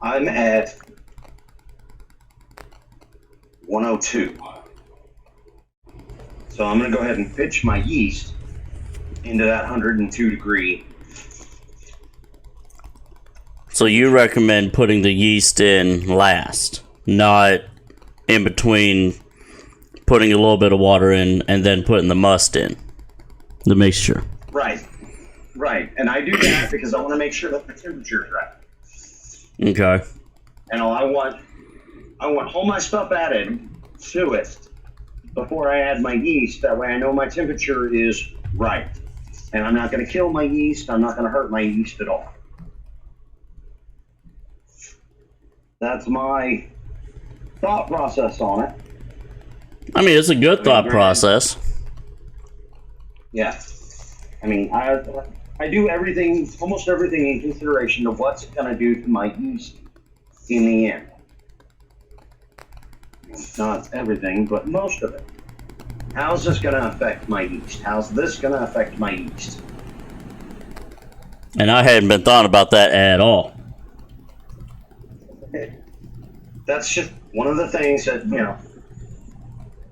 C: I'm at 102. So I'm going to go ahead and pitch my yeast into that 102 degree.
A: So you recommend putting the yeast in last, not in between putting a little bit of water in and then putting the must in, the mixture.
C: Right. And I do that because I want to make sure that the temperature is right.
A: Okay.
C: And I want all my stuff added to it before I add my yeast. That way I know my temperature is right. And I'm not going to kill my yeast. I'm not going to hurt my yeast at all. That's my thought process on it.
A: I mean, it's a good thought process.
C: Yeah. I mean, I do everything, almost everything in consideration of what's going to do to my yeast in the end. Not everything, but most of it. How's this going to affect my yeast? How's this going to affect my yeast?
A: And I hadn't been thought about that at all.
C: That's just one of the things that,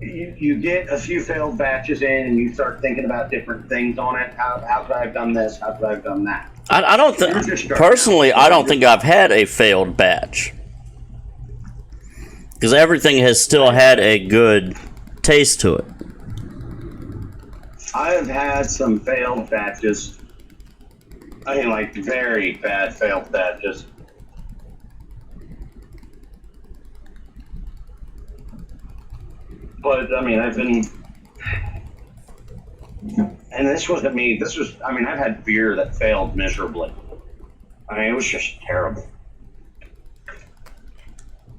C: you get a few failed batches in and you start thinking about different things on it. How could I have done this? How could I have done that?
A: I don't think, personally, I don't think I've had a failed batch. Because everything has still had a good taste to it.
C: I have had some failed batches. I mean, like very bad failed batches. But, I mean, I've had beer that failed miserably. I mean, it was just terrible.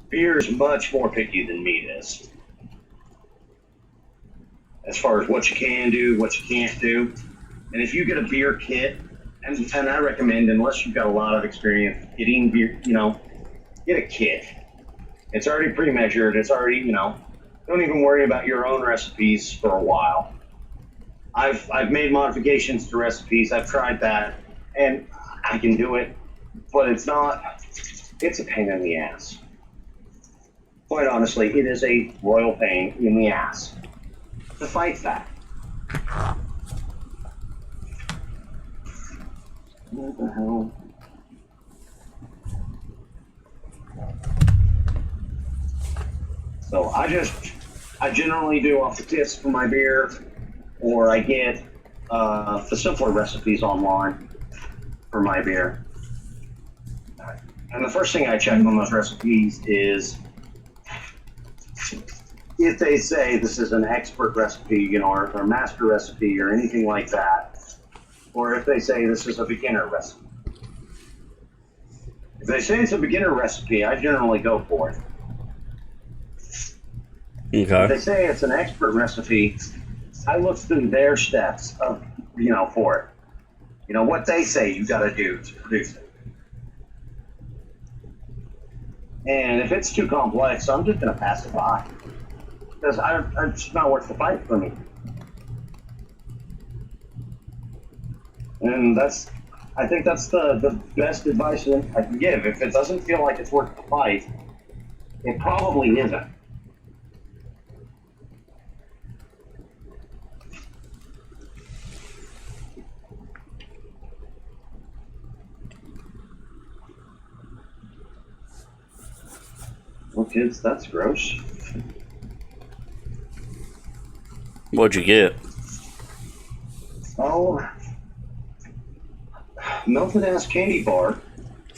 C: Beer is much more picky than meat is. as far as what you can do, what you can't do. And if you get a beer kit, and I recommend, unless you've got a lot of experience getting beer, get a kit. It's already pre-measured. It's already, don't even worry about your own recipes for a while. I've made modifications to recipes. I've tried that, and I can do it, but it's a pain in the ass. Quite honestly, it is a royal pain in the ass to fight that. What the hell? So I generally do off the tits for my beer, or I get the simpler recipes online for my beer. And the first thing I check on those recipes is if they say this is an expert recipe, or a master recipe or anything like that, or if they say this is a beginner recipe. If they say it's a beginner recipe, I generally go for it.
A: Okay.
C: If they say it's an expert recipe, I look through their steps of, for it. What they say you got to do to produce it. And if it's too complex, I'm just going to pass it by. Because it's not worth the fight for me. And I think that's the best advice I can give. If it doesn't feel like it's worth the fight, it probably isn't. Well, kids, that's gross.
A: What'd you get?
C: Oh, melted ass candy bar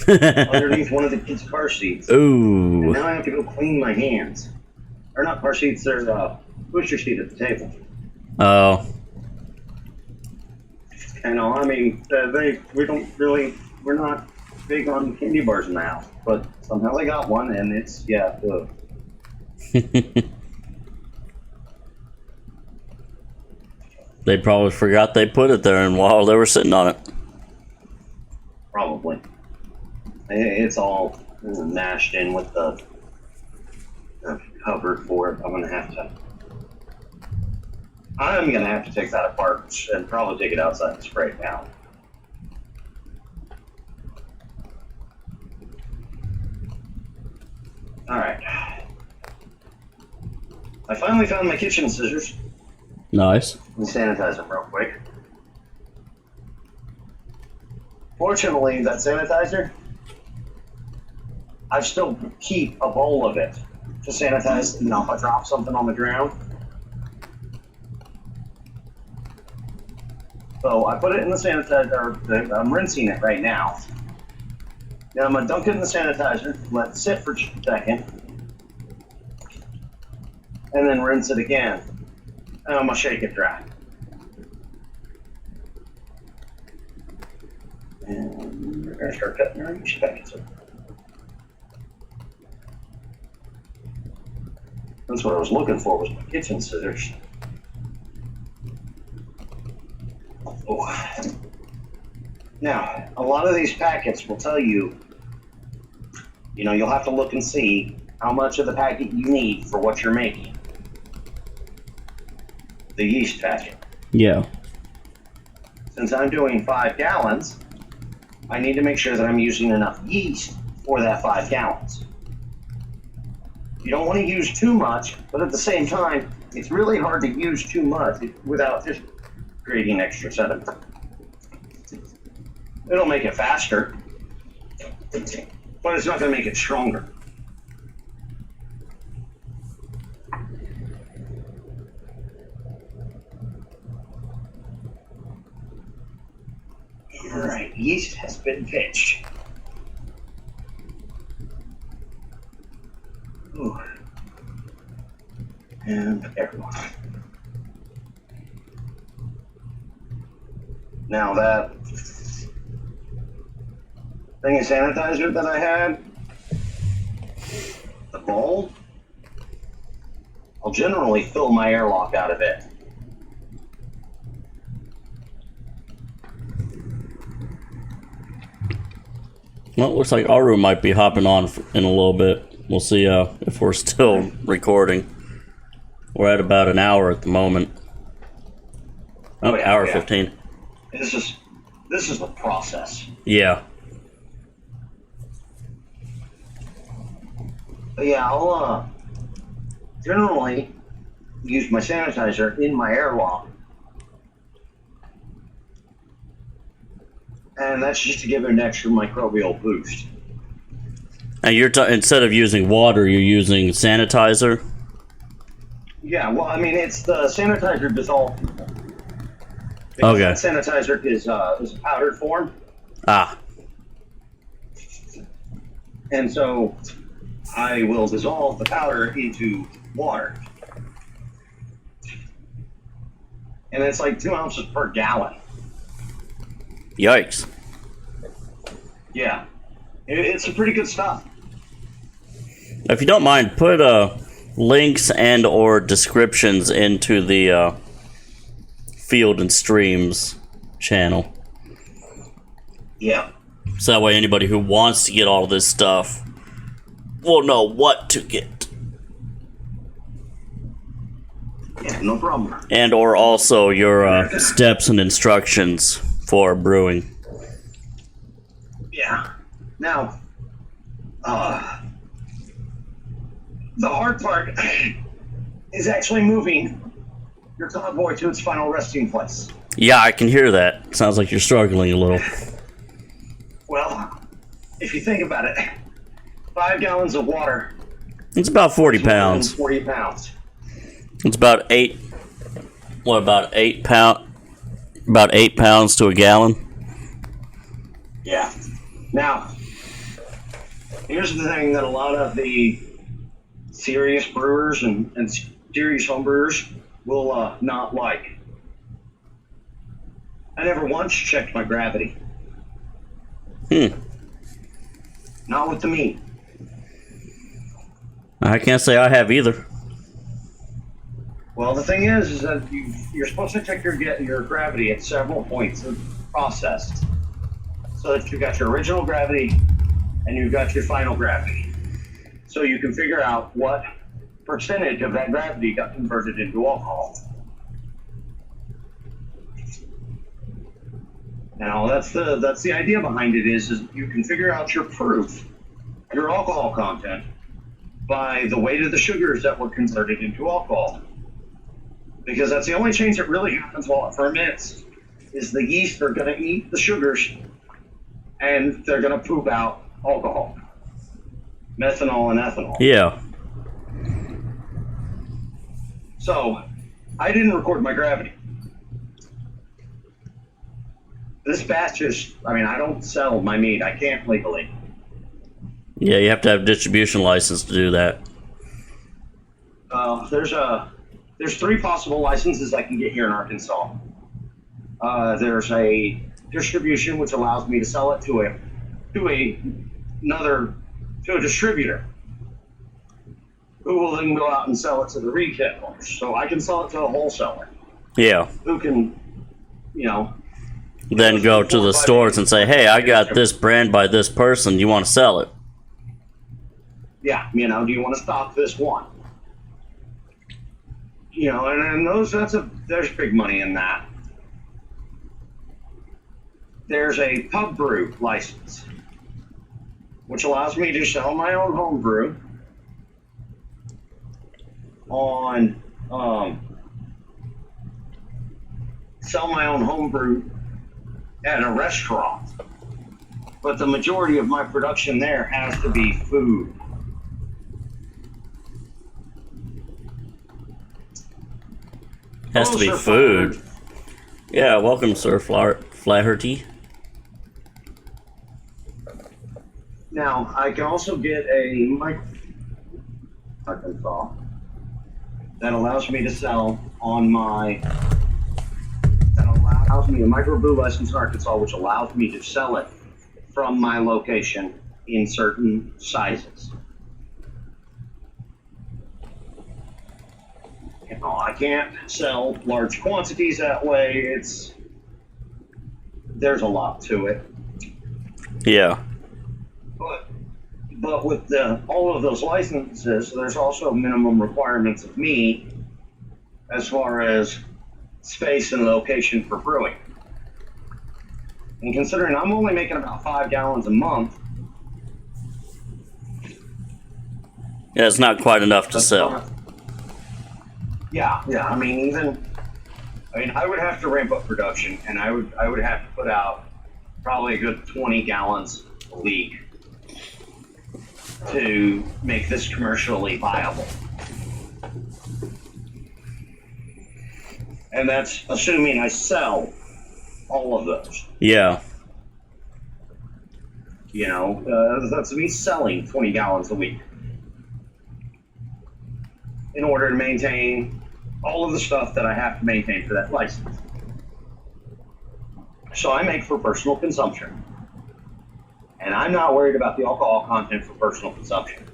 C: underneath one of the kids' car seats.
A: Ooh.
C: And now I have to go clean my hands. Or not car seats, they're booster seat at the table.
A: Oh.
C: We're not big on candy bars in the house, but somehow they got one, and it's, ugh.
A: They probably forgot they put it there and while they were sitting on it.
C: Probably. It's all mashed in with the cover for it. I'm gonna have to take that apart and probably take it outside and spray it down. All right. I finally found my kitchen scissors.
A: Nice.
C: Let me sanitize them real quick. Fortunately, that sanitizer, I still keep a bowl of it to sanitize, if I drop something on the ground. So I put it in the sanitizer, I'm rinsing it right now. Now I'm gonna dunk it in the sanitizer, let it sit for just a second, and then rinse it again. And I'm gonna shake it dry. And we're gonna start cutting our each packets up. That's what I was looking for, was my kitchen scissors. Oh. Now, a lot of these packets will tell you, you'll have to look and see how much of the packet you need for what you're making. The yeast packet.
A: Yeah.
C: Since I'm doing 5 gallons, I need to make sure that I'm using enough yeast for that 5 gallons. You don't want to use too much, but at the same time, it's really hard to use too much without just creating extra sediment. It'll make it faster, but it's not going to make it stronger. All right, yeast has been pitched. Ooh. And everyone. Now that thing of sanitizer that I had, the bowl, I'll generally fill my airlock out of it
A: Well, it looks like our room might be hopping on in a little bit. We'll see if we're still recording. We're at about an hour at the moment.
C: Oh, yeah,
A: hour
C: yeah.
A: 15.
C: This is the process.
A: Yeah.
C: But yeah, I'll generally use my sanitizer in my airlock. And that's just to give it an extra microbial boost.
A: And you're instead of using water, you're using sanitizer?
C: Yeah, well, I mean, it's the sanitizer dissolved.
A: Okay.
C: That sanitizer is a powdered form.
A: Ah.
C: And so I will dissolve the powder into water. And it's like 2 ounces per gallon.
A: Yikes.
C: Yeah. It's a pretty good stuff.
A: If you don't mind, put links and or descriptions into the Field and Streams channel.
C: Yeah.
A: So that way anybody who wants to get all this stuff will know what to get.
C: Yeah, no problem.
A: And or also your steps and instructions for brewing.
C: Yeah. Now, the hard part is actually moving your convoy to its final resting place.
A: Yeah, I can hear that. Sounds like you're struggling a little.
C: Well, if you think about it, 5 gallons of water.
A: It's about 40 pounds.
C: 40 pounds.
A: It's about 8. What, about 8 pound? About 8 pounds to a gallon.
C: Yeah. Now, here's the thing that a lot of the serious brewers and serious home brewers will not like. I never once checked my gravity. Not with the meat.
A: I can't say I have either.
C: Well, the thing is that you're supposed to check your gravity at several points of the process, so that you've got your original gravity and you've got your final gravity, so you can figure out what percentage of that gravity got converted into alcohol. Now, that's the idea behind it is you can figure out your proof, your alcohol content, by the weight of the sugars that were converted into alcohol. Because that's the only change that really happens while it ferments, is the yeast are going to eat the sugars and they're going to poop out alcohol, methanol and ethanol.
A: Yeah.
C: So, I didn't record my gravity. This batch is, I don't sell my meat. I can't legally.
A: Yeah, you have to have a distribution license to do that.
C: There's 3 possible licenses I can get here in Arkansas. There's a distribution which allows me to sell it to a distributor, who will then go out and sell it to the retailers. So I can sell it to a wholesaler.
A: Yeah.
C: Who can,
A: Then go to the stores and say, hey, I got this brand by this person. You want to sell it?
C: Yeah, do you want to stock this one? And there's big money in that. There's a pub brew license, which allows me to sell my own home brew at a restaurant. But the majority of my production there has to be food.
A: Has to be
C: Sir
A: food.
C: Flaherty.
A: Yeah, welcome, Sir Flaherty.
C: Now, I can also get a Arkansas that allows me to sell allows me a microbrew license in Arkansas, which allows me to sell it from my location in certain sizes. I can't sell large quantities that way. There's a lot to it.
A: Yeah.
C: But with all of those licenses, there's also minimum requirements of me as far as space and location for brewing. And considering I'm only making about 5 gallons a month,
A: Yeah, it's not quite enough to sell.
C: Yeah. I mean, I would have to ramp up production, and I would have to put out probably a good 20 gallons a week to make this commercially viable. And that's assuming I sell all of those.
A: Yeah.
C: You know, that's me selling 20 gallons a week in order to maintain all of the stuff that I have to maintain for that license. So I make for personal consumption. And I'm not worried about the alcohol content for personal consumption.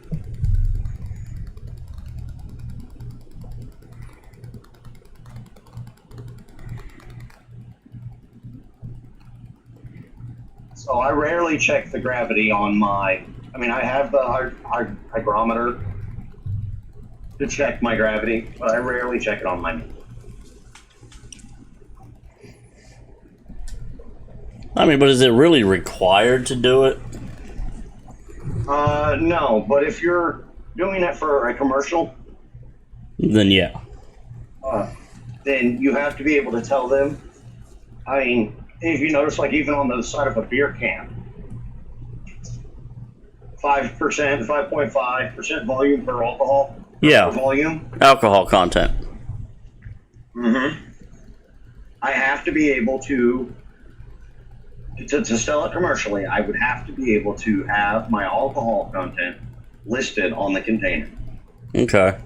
C: So I rarely check the gravity on I have the hygrometer to check my gravity, but I rarely check it on my meter.
A: I mean, but is it really required to do it?
C: No, but if you're doing it for a commercial,
A: Then yeah.
C: then you have to be able to tell them. I mean, if you notice, like even on the side of a beer can, 5%, 5.5% volume per alcohol.
A: Yeah.
C: Per volume.
A: Alcohol content.
C: Mm-hmm. I have to be able to sell it commercially. I would have to be able to have my alcohol content listed on the container.
A: Okay.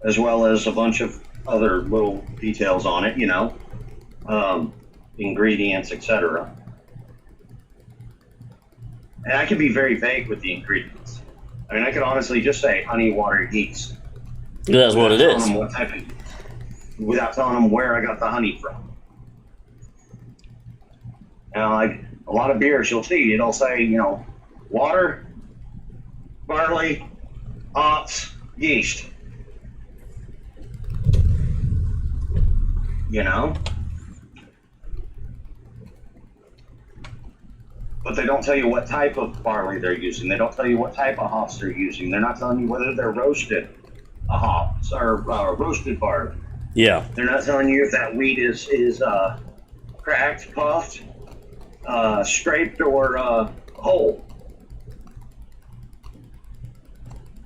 C: As well as a bunch of other little details on it, you know, ingredients, etc. And I can be very vague with the ingredients. I mean, I could honestly just say honey, water, yeast.
A: That's what it is.
C: Without telling them where I got the honey from. Now, like a lot of beers, you'll see it'll say, you know, water, barley, hops, yeast. You know? But they don't tell you what type of barley they're using. They don't tell you what type of hops they're using. They're not telling you whether they're roasted hops or roasted barley.
A: Yeah.
C: They're not telling you if that wheat is cracked, puffed, scraped, or whole.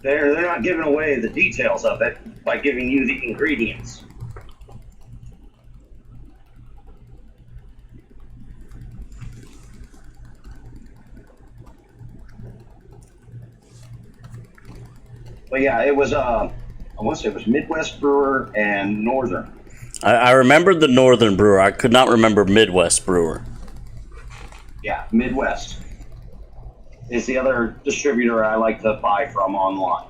C: They're not giving away the details of it by giving you the ingredients. But yeah, it was I want to say it was Midwest Brewer and Northern.
A: I remembered the Northern Brewer. I could not remember Midwest Brewer.
C: Yeah, Midwest is the other distributor I like to buy from online.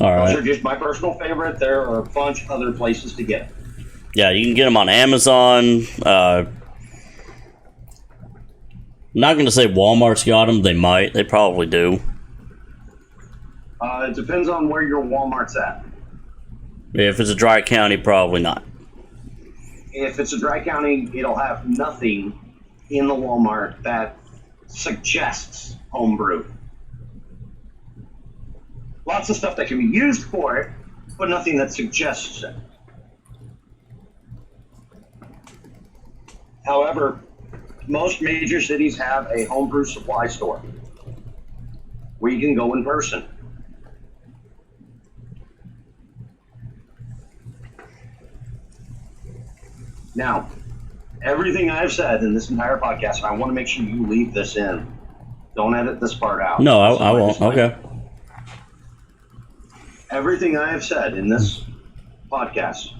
A: All right.
C: Those are just my personal favorite. There are a bunch of other places to get it.
A: Yeah, you can get them on Amazon. Not going to say Walmart's got them. They might. They probably do.
C: It depends on where your Walmart's at.
A: If it's a dry county, probably not.
C: If it's a dry county, it'll have nothing in the Walmart that suggests homebrew. Lots of stuff that can be used for it, but nothing that suggests it. However, most major cities have a homebrew supply store where you can go in person. Now, everything I've said in this entire podcast, and I want to make sure you leave this in. Don't edit this part out.
A: No, I won't. Okay.
C: Everything I have said in this podcast,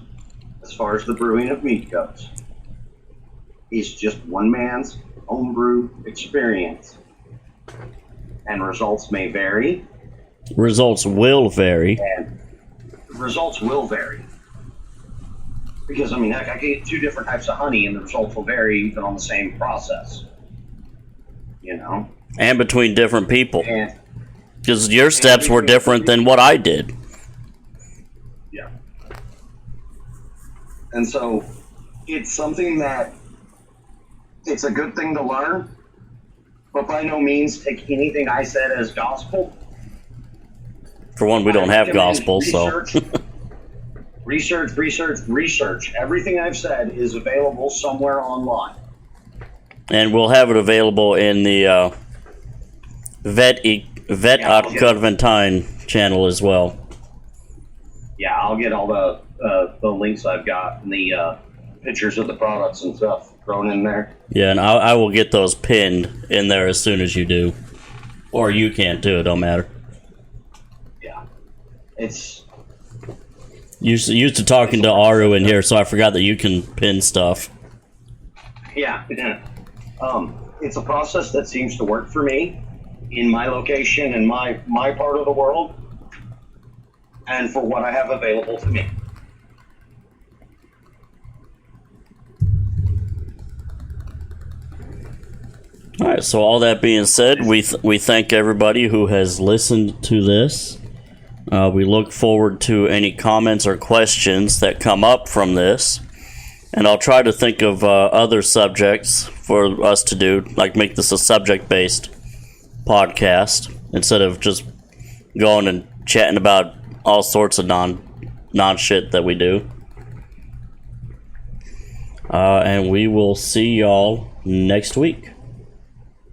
C: as far as the brewing of meat goes, is just one man's homebrew experience. And results may vary.
A: Results will vary.
C: And results will vary. Because, I mean, heck, I can get 2 different types of honey and the results will vary even on the same process. you know.
A: And between different people.
C: And
A: Because your steps were different than what I did.
C: yeah. And so it's something that it's a good thing to learn, but by no means take anything I said as gospel.
A: For one, we don't have gospel, so.
C: Research. Everything I've said is available somewhere online.
A: And we'll have it available in the Vet at Coventine channel as well.
C: Yeah, I'll get all the links I've got and the pictures of the products and stuff thrown in there.
A: Yeah, and I will get those pinned in there as soon as you do. Or you can't do it, don't matter.
C: Yeah. It's...
A: Used to talking to Aru in here, so I forgot that you can pin stuff.
C: Yeah. It's a process that seems to work for me in my location and my part of the world and for what I have available to me.
A: All right, so all that being said, we thank everybody who has listened to this. We look forward to any comments or questions that come up from this. And I'll try to think of other subjects for us to do, like make this a subject-based podcast instead of just going and chatting about all sorts of non-shit that we do. And we will see y'all next week.